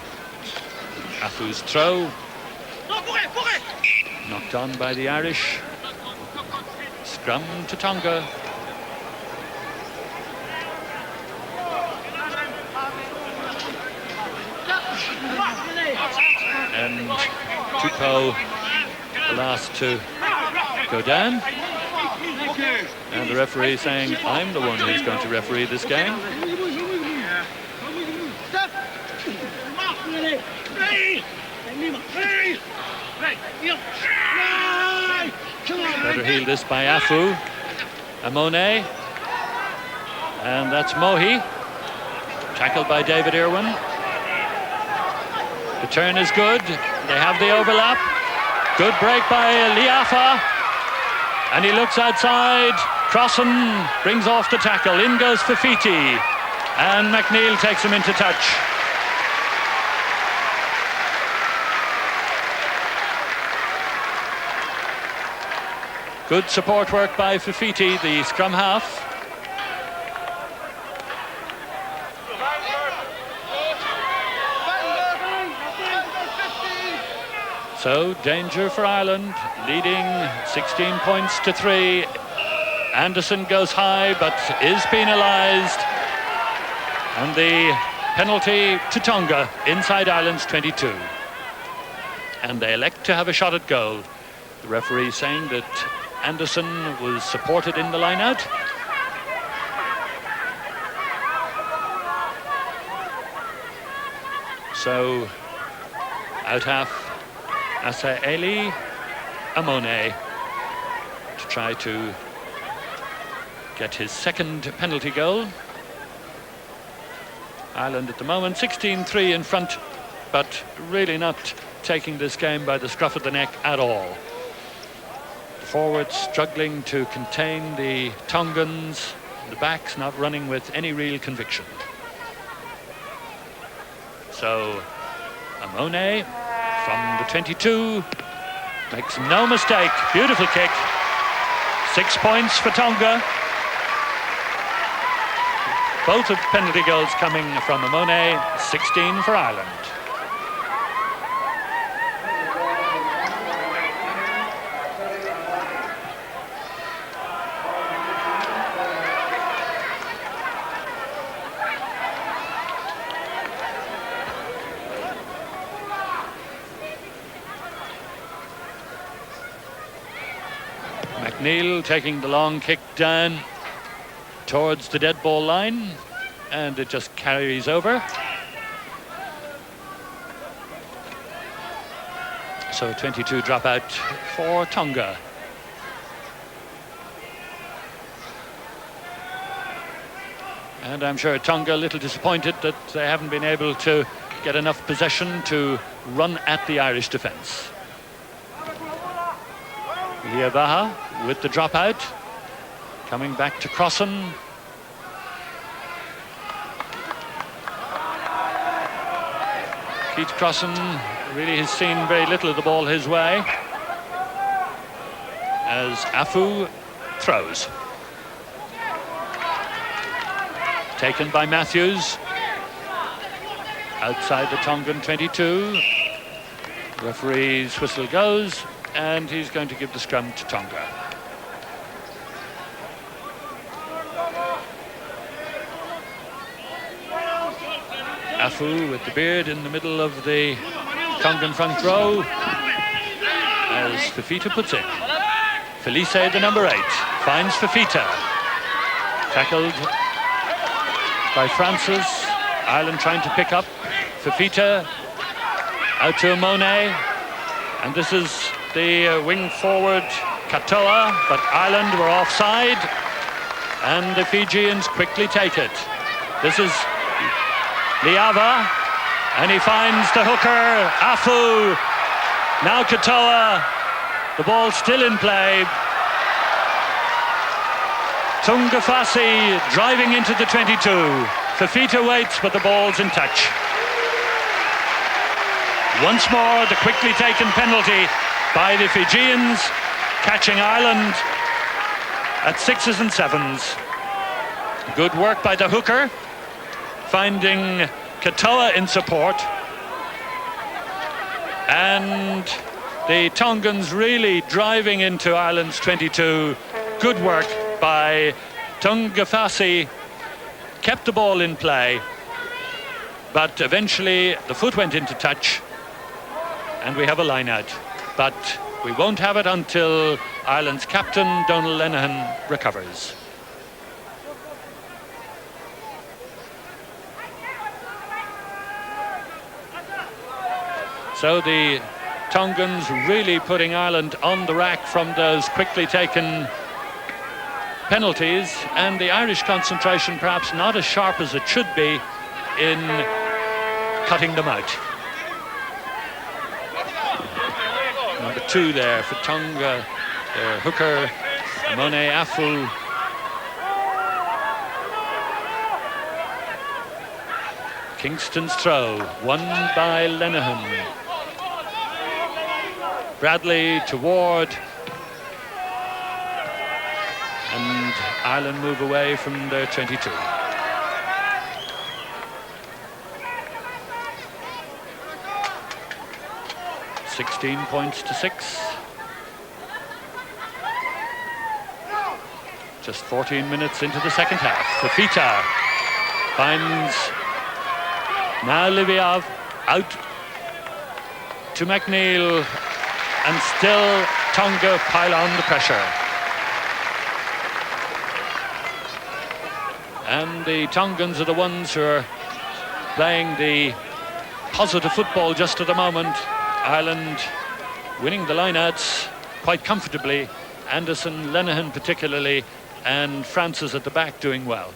Afu's throw, knocked on by the Irish. Scrum to Tonga. And Tupou, the last to go down. And the referee saying, I'm the one who's going to referee this game. Better heel this by Afu. Amone. And that's Mohi. Tackled by David Irwin. The turn is good. They have the overlap. Good break by Liafa. And he looks outside. Crossan brings off the tackle. In goes Fafiti. And MacNeill takes him into touch. Good support work by Fafiti, the scrum half. So danger for Ireland, leading 16 points to 3. Anderson goes high but is penalised. And the penalty to Tonga inside Ireland's 22. And they elect to have a shot at goal. The referee saying that Anderson was supported in the line-out. So out half Asaeli Amone to try to get his second penalty goal. Ireland at the moment 16-3 in front, but really not taking this game by the scruff of the neck at all. Forwards struggling to contain the Tongans, the backs not running with any real conviction. So Amone from the 22 makes no mistake. Beautiful kick. 6 points for Tonga. Both of penalty goals coming from Amone, 16 for Ireland. MacNeill taking the long kick down towards the dead ball line, and it just carries over. So 22 drop out for Tonga. And I'm sure Tonga a little disappointed that they haven't been able to get enough possession to run at the Irish defence. Liavaha with the drop out, coming back to Crossan. Keith Crossan really has seen very little of the ball his way as Afu throws. Taken by Matthews outside the Tongan 22. Referee's whistle goes, and he's going to give the scrum to Tonga. Afu with the beard in the middle of the Tongan front row as Fifita puts in. Felice, the number 8, finds Fifita. Tackled by Francis. Ireland trying to pick up. Fifita out to Amone. And this is the wing forward Katoa, but Ireland were offside. And the Fijians quickly take it. This is Liava, and he finds the hooker, Afu. Now Katoa, the ball still in play. Tungafasi driving into the 22. Fifita waits, but the ball's in touch. Once more, the quickly taken penalty by the Fijians, catching Ireland at 6s and 7s. Good work by the hooker, finding Katoa in support. And the Tongans really driving into Ireland's 22. Good work by Tungafasi, kept the ball in play, but eventually the foot went into touch and we have a line out. But we won't have it until Ireland's captain, Donal Lenihan, recovers. So the Tongans really putting Ireland on the rack from those quickly taken penalties, and the Irish concentration perhaps not as sharp as it should be in cutting them out. Number 2 there for Tonga, their hooker, Amone Afu. Kingston's throw, won by Lenihan. Bradley to Ward. And Ireland move away from their 22. (16 points to 6). Just 14 minutes into the second half. Fifita finds now Liviav out to MacNeill, and still Tonga pile on the pressure. And the Tongans are the ones who are playing the positive football just at the moment. Ireland winning the lineouts quite comfortably. Anderson, Lenihan particularly, and Francis at the back doing well.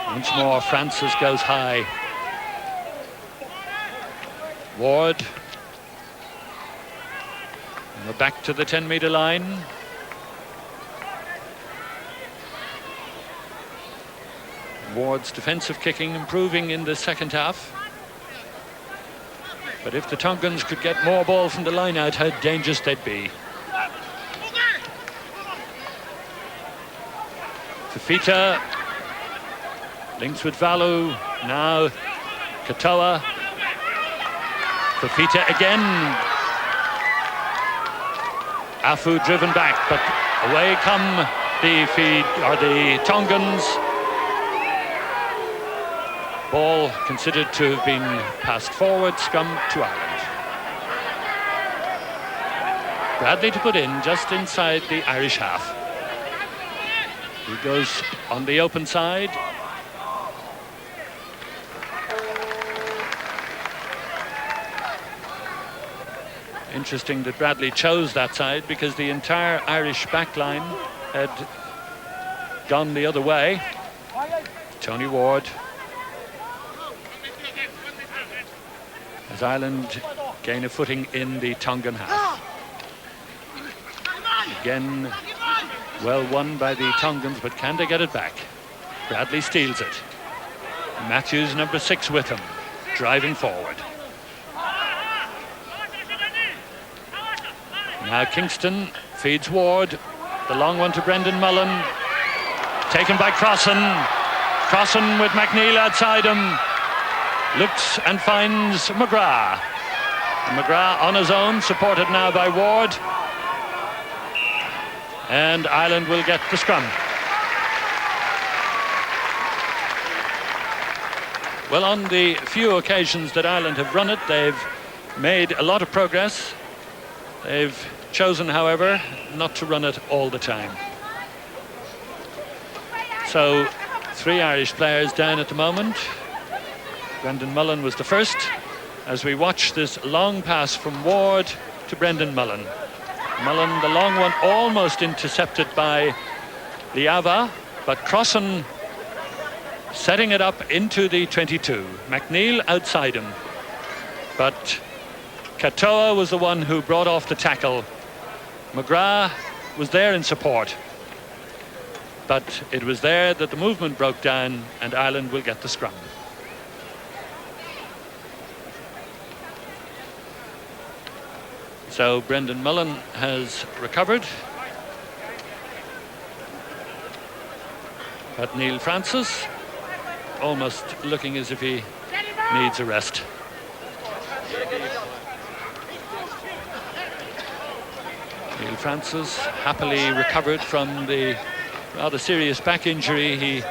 Once more, Francis goes high. Ward. And we're back to the 10-metre line. Ward's defensive kicking improving in the second half. But if the Tongans could get more ball from the line out, how dangerous they'd be. Fifita links with Valu. Now Katoa. Fifita again. Afu driven back, but away come the Tongans. Ball considered to have been passed forward, scrum to Ireland. Bradley to put in just inside the Irish half. He goes on the open side. Interesting that Bradley chose that side because the entire Irish backline had gone the other way. Tony Ward. As Ireland gain a footing in the Tongan half. Again, well won by the Tongans, but can they get it back? Bradley steals it. Matthews, number 6, with him, driving forward. Now Kingston feeds Ward. The long one to Brendan Mullin. Taken by Crossan. Crossan with MacNeill outside him. Looks and finds McGrath. McGrath on his own, supported now by Ward. And Ireland will get the scrum. Well, on the few occasions that Ireland have run it, they've made a lot of progress. They've chosen, however, not to run it all the time. So 3 Irish players down at the moment. Brendan Mullin was the first, as we watch this long pass from Ward to Brendan Mullin. Mullin, the long one, almost intercepted by Liava, but Crossan setting it up into the 22. MacNeill outside him, but Katoa was the one who brought off the tackle. McGrath was there in support, but it was there that the movement broke down, and Ireland will get the scrum. So Brendan Mullin has recovered, but Neil Francis almost looking as if he needs a rest. Neil Francis happily recovered from the rather serious back injury he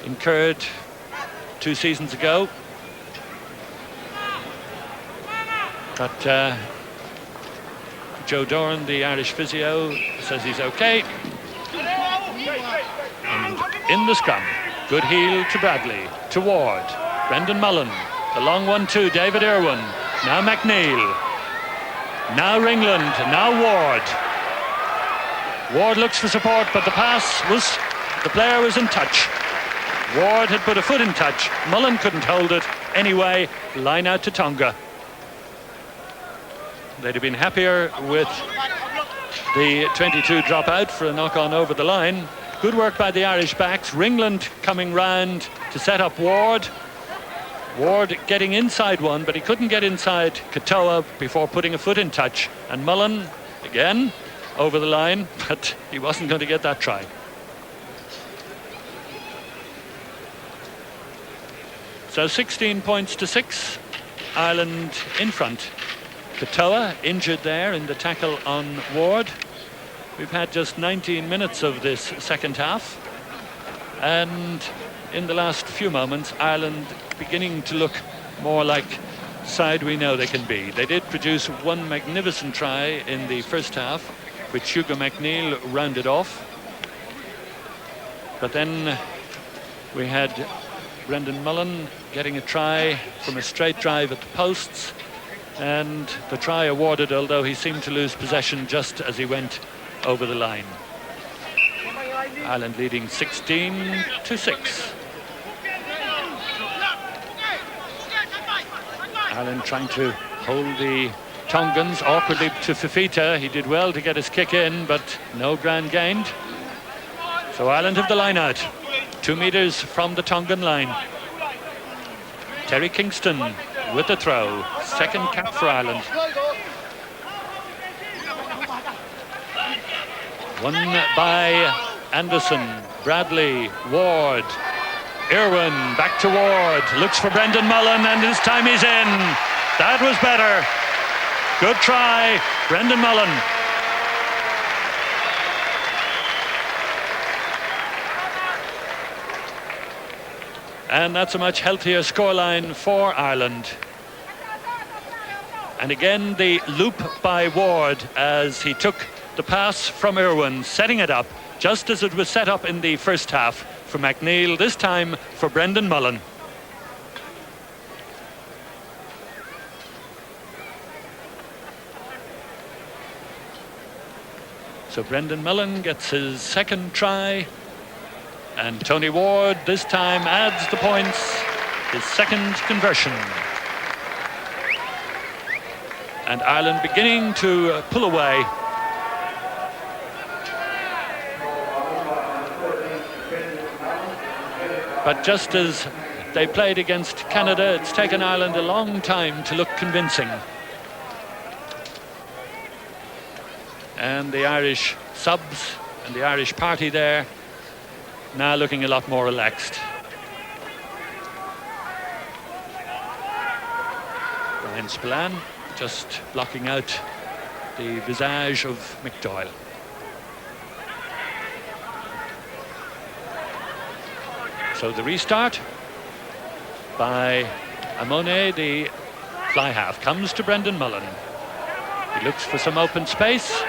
incurred 2 seasons ago. But Joe Doran, the Irish physio, says he's okay. And in the scrum, good heel to Bradley, to Ward, Brendan Mullin, the long one to David Irwin, now MacNeill, now Ringland, now Ward. Ward looks for support, but the player was in touch. Ward had put a foot in touch. Mullin couldn't hold it. Anyway, line out to Tonga. They'd have been happier with the 22 drop out for a knock on over the line. Good work by the Irish backs. Ringland coming round to set up Ward. Ward getting inside one, but he couldn't get inside Katoa before putting a foot in touch. And Mullin, again, over the line, but he wasn't going to get that try. So 16 points to 6. Ireland in front. Katoa injured there in the tackle on Ward. We've had just 19 minutes of this second half, and in the last few moments Ireland beginning to look more like side we know they can be. They did produce one magnificent try in the first half, which Hugo MacNeill rounded off, but then we had Brendan Mullin getting a try from a straight drive at the posts, and the try awarded, although he seemed to lose possession just as he went over the line. Ireland leading 16 to 6. Ireland trying to hold the Tongans awkwardly to Fifita. He did well to get his kick in, but no ground gained. So Ireland have the line out, 2 meters from the Tongan line. Terry Kingston with the throw, second cap for Ireland. Won by Anderson. Bradley, Ward, Irwin, back to Ward, looks for Brendan Mullin, and this time he's in. That was better. Good try, Brendan Mullin. And that's a much healthier scoreline for Ireland. And again, the loop by Ward as he took the pass from Irwin, setting it up just as it was set up in the first half for MacNeill, this time for Brendan Mullin. So Brendan Mullin gets his second try, and Tony Ward this time adds the points, his second conversion. And Ireland beginning to pull away. But just as they played against Canada, it's taken Ireland a long time to look convincing. And the Irish subs and the Irish party there now looking a lot more relaxed. Brian Spillane just blocking out the visage of McDoyle. So the restart by Amone, the fly half, comes to Brendan Mullin. He looks for some open space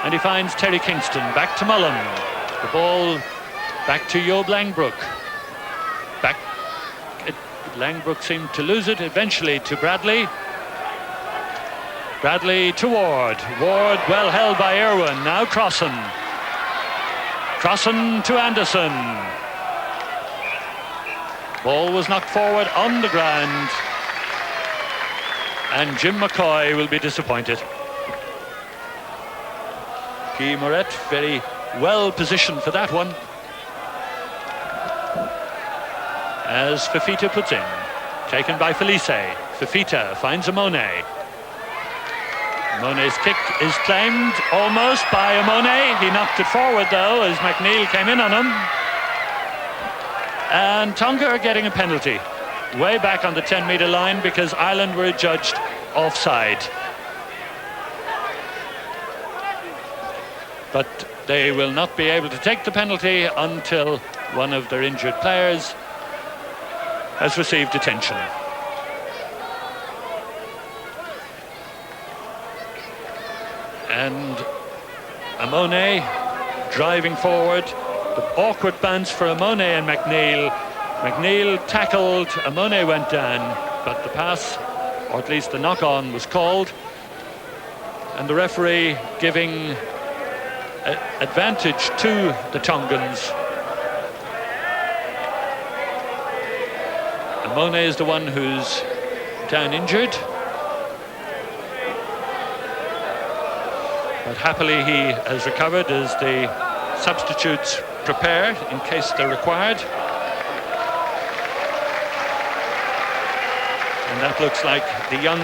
and he finds Terry Kingston. Back to Mullin. The ball back to Job Langbroek. Langbroek seemed to lose it, eventually to Bradley. Bradley to Ward. Ward well held by Irwin. Now Crossan. Crossan to Anderson. Ball was knocked forward on the ground. And Jim McCoy will be disappointed. Guy Maurette very well positioned for that one. As Fifita puts in. Taken by Felice. Fifita finds Amone. Amone's kick is claimed almost by Amone. He knocked it forward though as MacNeill came in on him. And Tonga are getting a penalty way back on the 10-metre line because Ireland were adjudged offside. But they will not be able to take the penalty until one of their injured players has received attention. And Amone driving forward. The awkward bounce for Amone and MacNeill. MacNeill tackled, Amone went down, but the pass, or at least the knock-on, was called. And the referee giving advantage to the Tongans. Amone is the one who's down injured. But happily he has recovered as the substitutes prepare in case they're required. And that looks like the young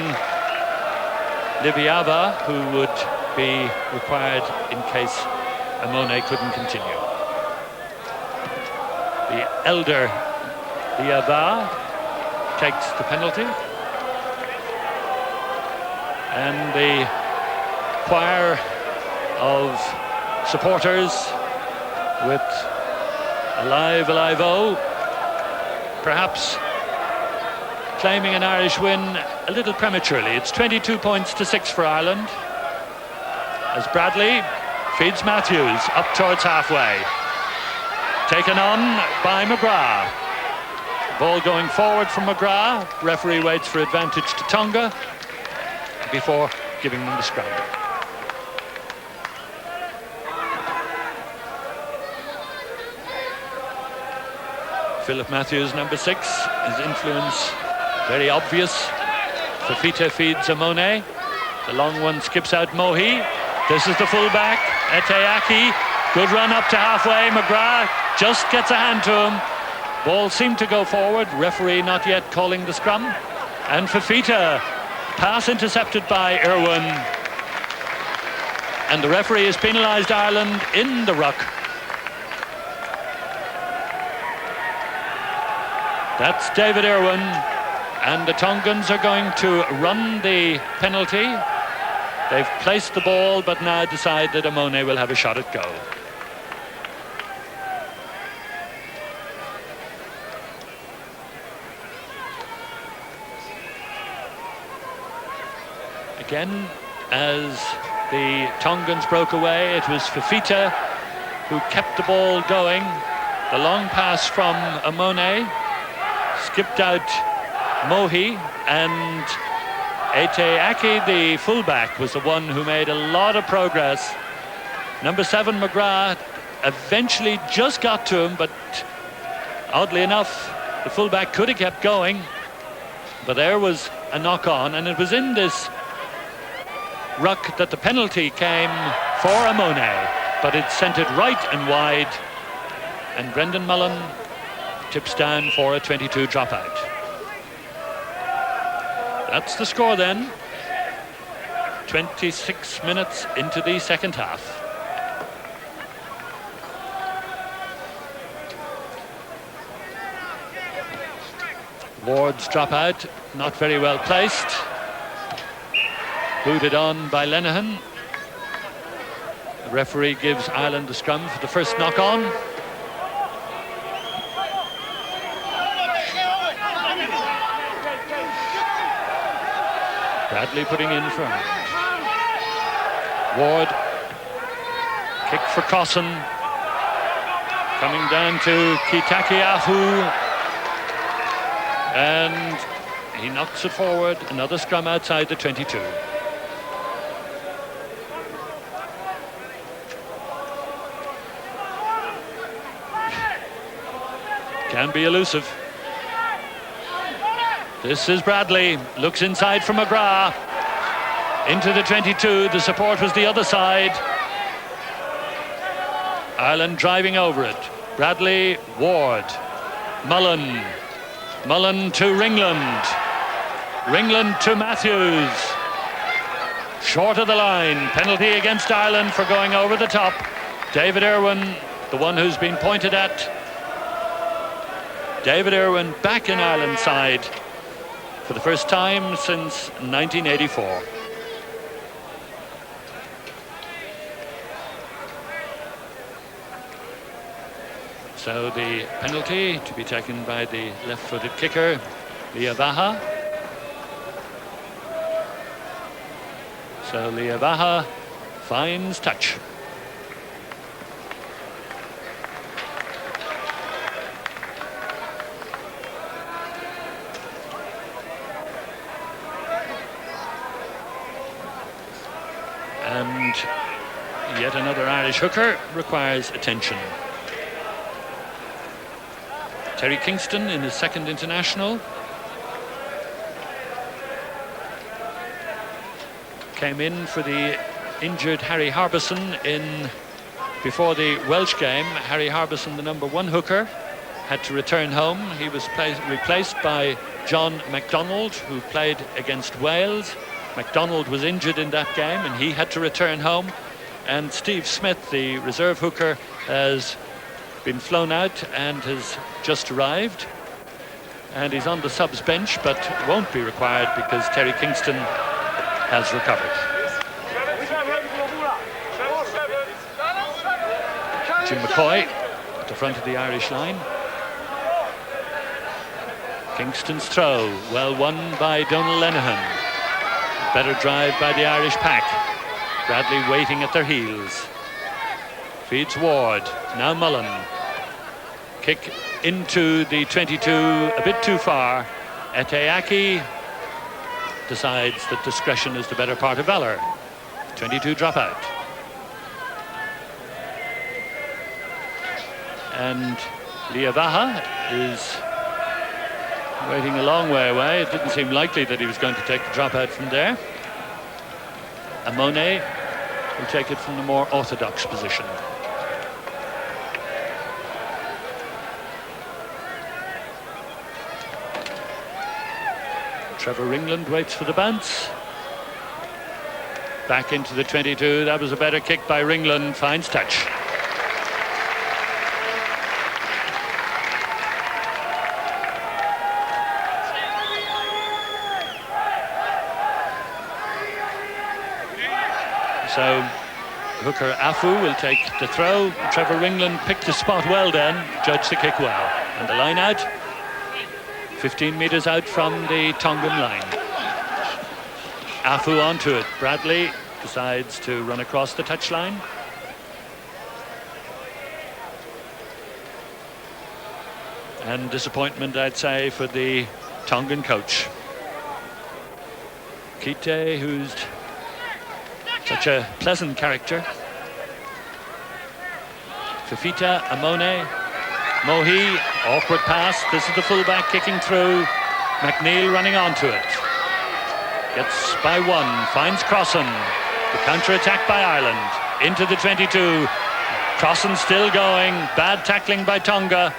Liviava who would be required in case Amone couldn't continue. The elder Liava takes the penalty. And the choir of supporters with Alive, Alive-O, perhaps claiming an Irish win a little prematurely. It's 22 points to 6 for Ireland as Bradley feeds Matthews up towards halfway. Taken on by McGrath. Ball going forward from McGrath. Referee waits for advantage to Tonga before giving them the scrum. Philip Matthews, number 6, his influence very obvious. Fifita feeds Amone. The long one skips out Mohi. This is the fullback, Eteaki. Good run up to halfway. McGrath just gets a hand to him. Ball seemed to go forward. Referee not yet calling the scrum. And Fifita, pass intercepted by Irwin. And the referee has penalised Ireland in the ruck. That's David Irwin, and the Tongans are going to run the penalty. They've placed the ball, but now decide that Amone will have a shot at goal. Again, as the Tongans broke away, it was Fafita who kept the ball going. The long pass from Amone skipped out Mohi, and Eteaki, the fullback, was the one who made a lot of progress. Number 7, McGrath, eventually just got to him, but oddly enough, the fullback could have kept going. But there was a knock on, and it was in this ruck that the penalty came for Amone, but it sent it right and wide, and Brendan Mullin tips down for a 22 dropout. That's the score then. 26 minutes into the second half. Ward's dropout, not very well placed. Booted on by Lenihan. The referee gives Ireland the scrum for the first knock-on. Bradley putting in for Ireland. Ward, kick for Cosson. Coming down to Kitakiahu. And he knocks it forward. Another scrum outside the 22. Can be elusive. This is Bradley, looks inside for McGrath, into the 22, the support was the other side. Ireland driving over it. Bradley, Ward, Mullin, Mullin to Ringland, Ringland to Matthews. Short of the line, penalty against Ireland for going over the top. David Irwin, the one who's been pointed at. David Irwin back in Ireland's side for the first time since 1984. So the penalty to be taken by the left-footed kicker, Liavaha. So Liavaha finds touch. And yet another Irish hooker requires attention. Terry Kingston in his second international. Came in for the injured Harry Harbison before the Welsh game. Harry Harbison, the number 1 hooker, had to return home. He was replaced by John MacDonald, who played against Wales. MacDonald was injured in that game and he had to return home. And Steve Smith, the reserve hooker, has been flown out and has just arrived. And he's on the subs bench, but won't be required because Terry Kingston has recovered. Jim McCoy at the front of the Irish line. Kingston's throw, well won by Donal Lenihan. Better drive by the Irish pack. Bradley waiting at their heels. Feeds Ward, now Mullin. Kick into the 22, a bit too far. Eteaki decides that discretion is the better part of valor. 22 dropout. And Liavaha is waiting a long way away. It didn't seem likely that he was going to take the dropout from there. Amone will take it from the more orthodox position. Trevor Ringland waits for the bounce. Back into the 22. That was a better kick by Ringland. Finds touch. So hooker Afu will take the throw. Trevor Ringland picked the spot well then, judged the kick well. And the line out, 15 metres out from the Tongan line. Afu onto it. Bradley decides to run across the touchline. And disappointment, I'd say, for the Tongan coach. Kite, who's such a pleasant character. Fifita, Amone, Mohi, awkward pass. This is the fullback kicking through. MacNeill running onto it. Gets by one, finds Crossan. The counter-attack by Ireland. Into the 22. Crossan still going. Bad tackling by Tonga.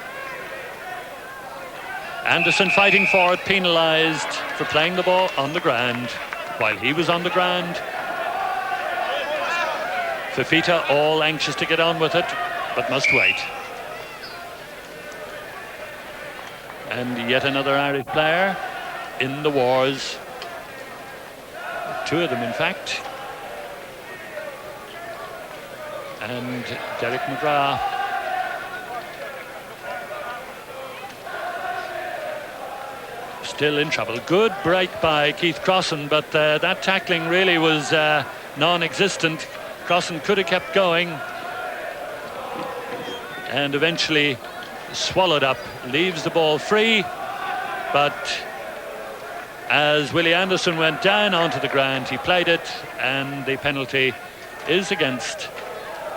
Anderson fighting for it, penalised for playing the ball on the ground while he was on the ground. Fifita all anxious to get on with it, but must wait. And yet another Irish player in the wars. Two of them, in fact. And Derek McGrath. Still in trouble. Good break by Keith Crossan, but that tackling really was non-existent. Crossan could have kept going and eventually swallowed up, leaves the ball free, but as Willie Anderson went down onto the ground, he played it, and the penalty is against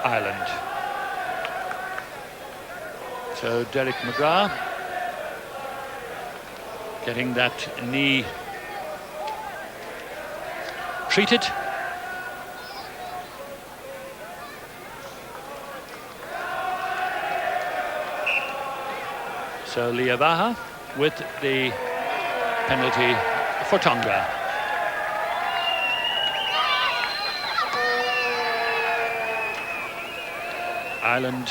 Ireland. So Derek McGrath getting that knee treated. So Liavaha with the penalty for Tonga. Ireland,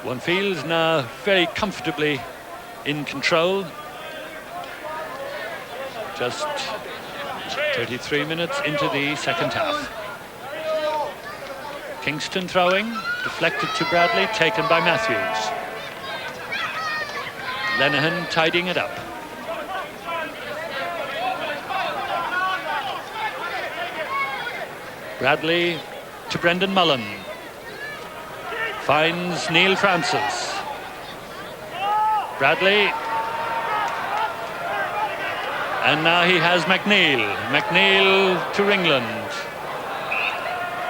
one feels now very comfortably in control. Just 33 minutes into the second half. Kingston throwing, deflected to Bradley, taken by Matthews. Lenihan tidying it up. Bradley to Brendan Mullin. Finds Neil Francis. Bradley. And now he has MacNeill. MacNeill to Ringland.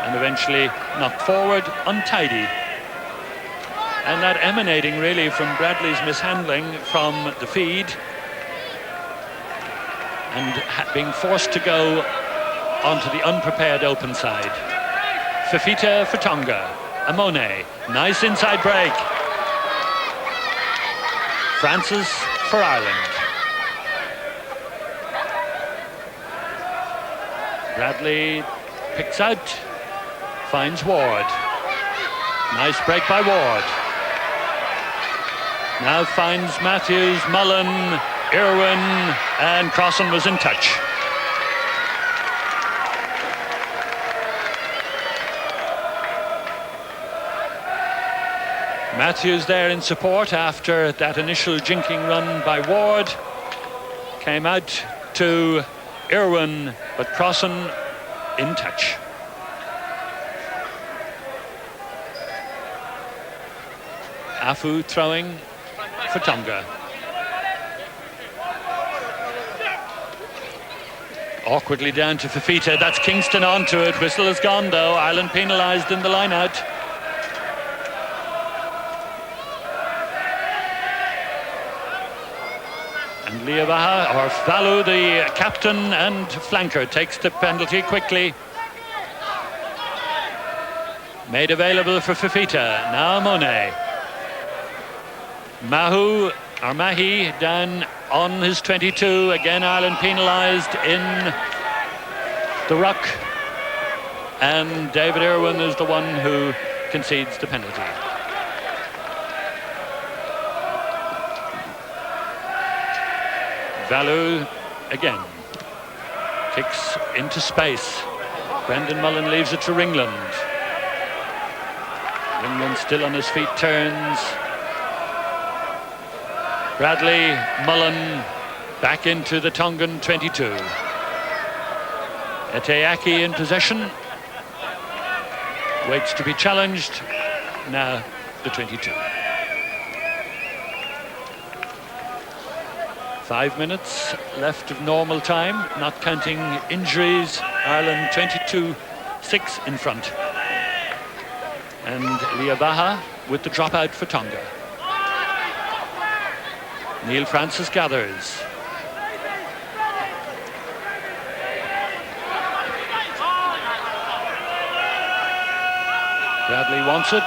And eventually knocked forward, untidy. And that emanating really from Bradley's mishandling from the feed. And being forced to go onto the unprepared open side. Fifita for Tonga. Amone, nice inside break. Francis for Ireland. Bradley picks out, finds Ward. Nice break by Ward. Now finds Matthews, Mullin, Irwin, and Crossan was in touch. Matthews there in support after that initial jinking run by Ward. Came out to Irwin, but Crossan in touch. Afu throwing for Tonga. Awkwardly down to Fifita. That's Kingston onto it. Whistle has gone though. Ireland penalised in the line out. And Liavaha, or Valu, the captain and flanker, takes the penalty quickly. Made available for Fifita. Now Amone. Mahi down on his 22. Again Ireland penalised in the ruck. And David Irwin is the one who concedes the penalty. Valu again. Kicks into space. Brendan Mullin leaves it to Ringland. Ringland still on his feet, turns. Bradley, Mullin back into the Tongan 22. Eteaki in possession. Waits to be challenged. Now the 22. 5 minutes left of normal time, not counting injuries. Ireland 22-6 in front. And Liabaha with the dropout for Tonga. Neil Francis gathers. Bradley wants it.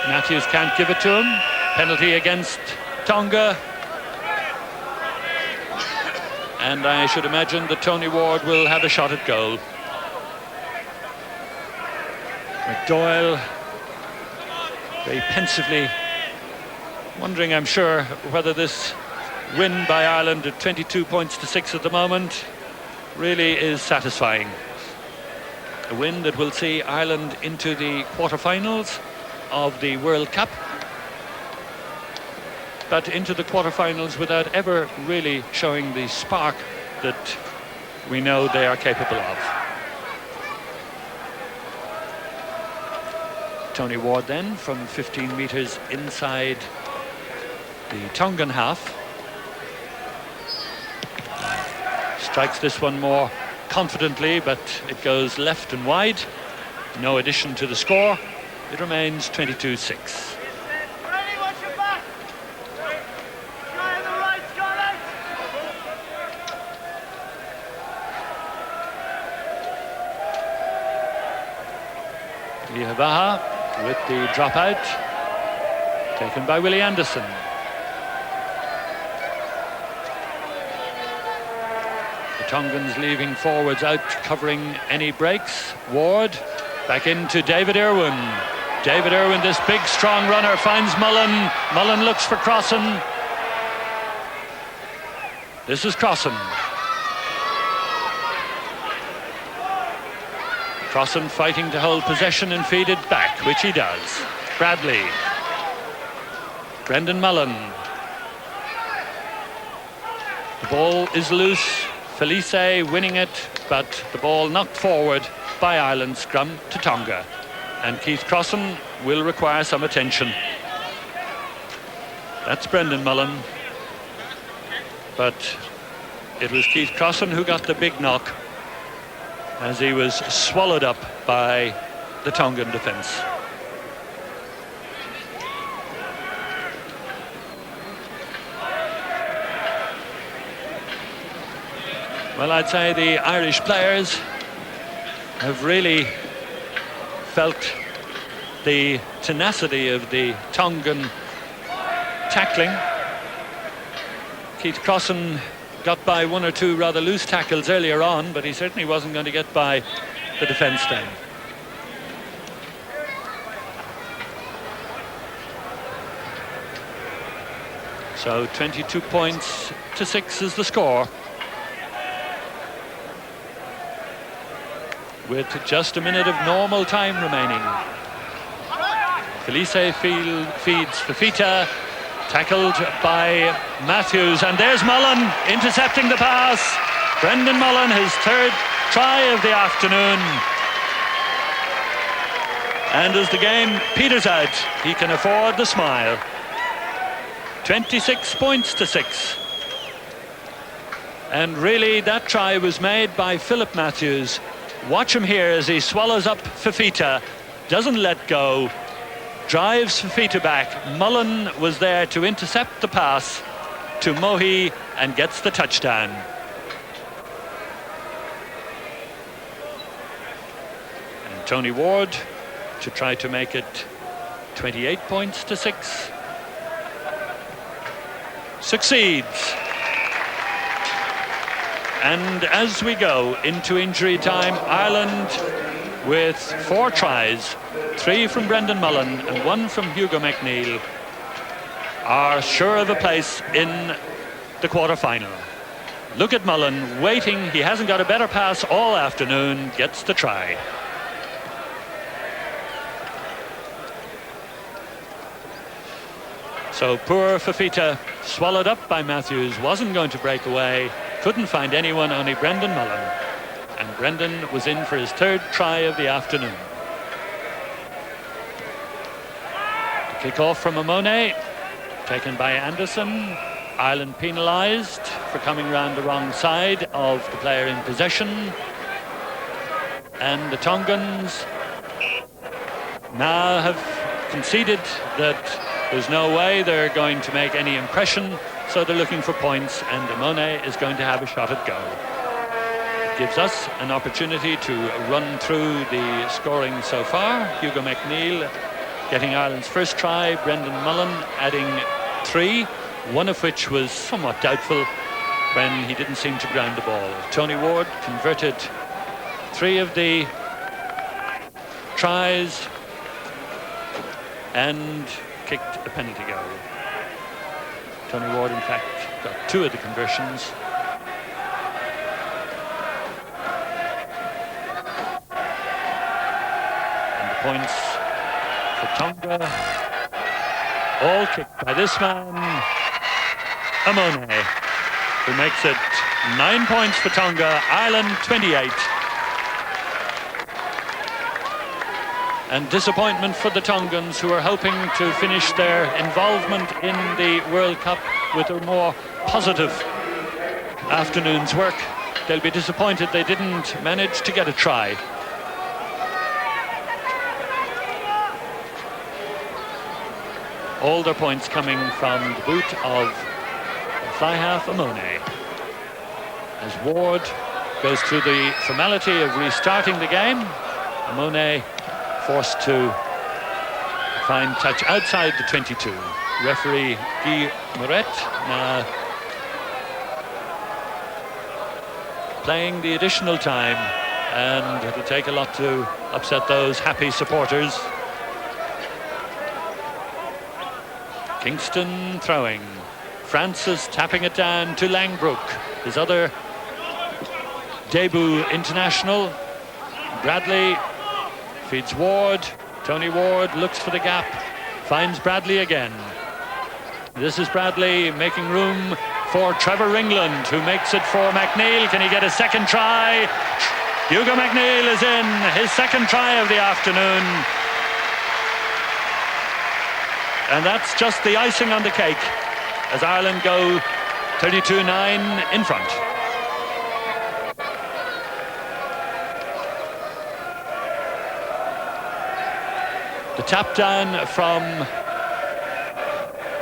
Matthews can't give it to him. Penalty against Tonga. And I should imagine that Tony Ward will have a shot at goal. McDoyle very pensively wondering, I'm sure, whether this win by Ireland at 22 points to 6 at the moment really is satisfying. A win that will see Ireland into the quarterfinals of the World Cup, but into the quarterfinals without ever really showing the spark that we know they are capable of. Tony Ward then from 15 metres inside the Tongan half. Strikes this one more confidently, but it goes left and wide. No addition to the score. It remains 22-6. Liabaha with the dropout, taken by Willie Anderson. The Tongans leaving forwards out, covering any breaks. Ward back into David Irwin. David Irwin, this big strong runner, finds Mullin. Mullin looks for Crossan. This is Crossan. Crossan fighting to hold possession and feed it back, which he does. Bradley. Brendan Mullin. The ball is loose. Felice winning it, but the ball knocked forward by Ireland. Scrum to Tonga. And Keith Crossan will require some attention. That's Brendan Mullin. But it was Keith Crossan who got the big knock as he was swallowed up by the Tongan defence. Well, I'd say the Irish players have really felt the tenacity of the Tongan tackling. Keith Crossan got by one or two rather loose tackles earlier on, but he certainly wasn't going to get by the defence then. So 22 points to 6 is the score, with just a minute of normal time remaining. Felice feeds Fafita, tackled by Matthews, and there's Mullin intercepting the pass. Brendan Mullin, his third try of the afternoon. And as the game peters out, he can afford the smile. 26 points to 6. And really, that try was made by Philip Matthews. Watch him here as he swallows up Fafita, doesn't let go, drives Fafita back. Mullin was there to intercept the pass to Mohi and gets the touchdown. And Tony Ward to try to make it 28 points to 6. Succeeds. And as we go into injury time, Ireland with 4 tries, 3 from Brendan Mullin and 1 from Hugo MacNeill, are sure of a place in the quarter-final. Look at Mullin waiting. He hasn't got a better pass all afternoon. Gets the try. So poor Fafita, swallowed up by Matthews, wasn't going to break away. Couldn't find anyone, only Brendan Mullin. And Brendan was in for his third try of the afternoon. The kick-off from Amone, taken by Anderson. Ireland penalised for coming round the wrong side of the player in possession. And the Tongans now have conceded that there's no way they're going to make any impression, so they're looking for points, and Amone is going to have a shot at goal. It gives us an opportunity to run through the scoring so far. Hugo MacNeill getting Ireland's first try, Brendan Mullin adding 3, one of which was somewhat doubtful when he didn't seem to ground the ball. Tony Ward converted 3 of the tries and kicked a penalty goal. Tony Ward, in fact, got 2 of the conversions. And the points for Tonga, all kicked by this man, Amone, who makes it 9 points for Tonga, Ireland 28. And disappointment for the Tongans, who are hoping to finish their involvement in the World Cup with a more positive afternoon's work. They'll be disappointed they didn't manage to get a try. All their points coming from the boot of fly half Amone, as Ward goes through the formality of restarting the game. Amone forced to find touch outside the 22. Referee Guy Maurette now playing the additional time, and it'll take a lot to upset those happy supporters. Kingston throwing. Francis tapping it down to Langbrook, his other debut international. Bradley feeds Ward. Tony Ward looks for the gap, finds Bradley again. This is Bradley making room for Trevor Ringland, who makes it for MacNeill. Can he get a second try? Hugo MacNeill is in, his second try of the afternoon. And that's just the icing on the cake as Ireland go 32-9 in front. The tap down from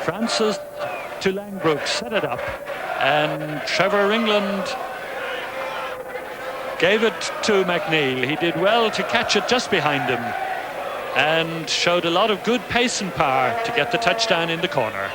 Francis to Langbrook set it up, and Trevor Ringland gave it to MacNeill. He did well to catch it just behind him and showed a lot of good pace and power to get the touchdown in the corner.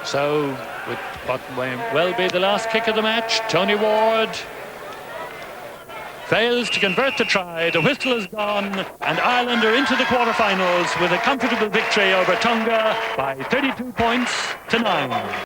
So, with what may well be the last kick of the match, Tony Ward fails to convert the try. The whistle is gone, and Ireland are into the quarterfinals with a comfortable victory over Tonga by 32 points to 9.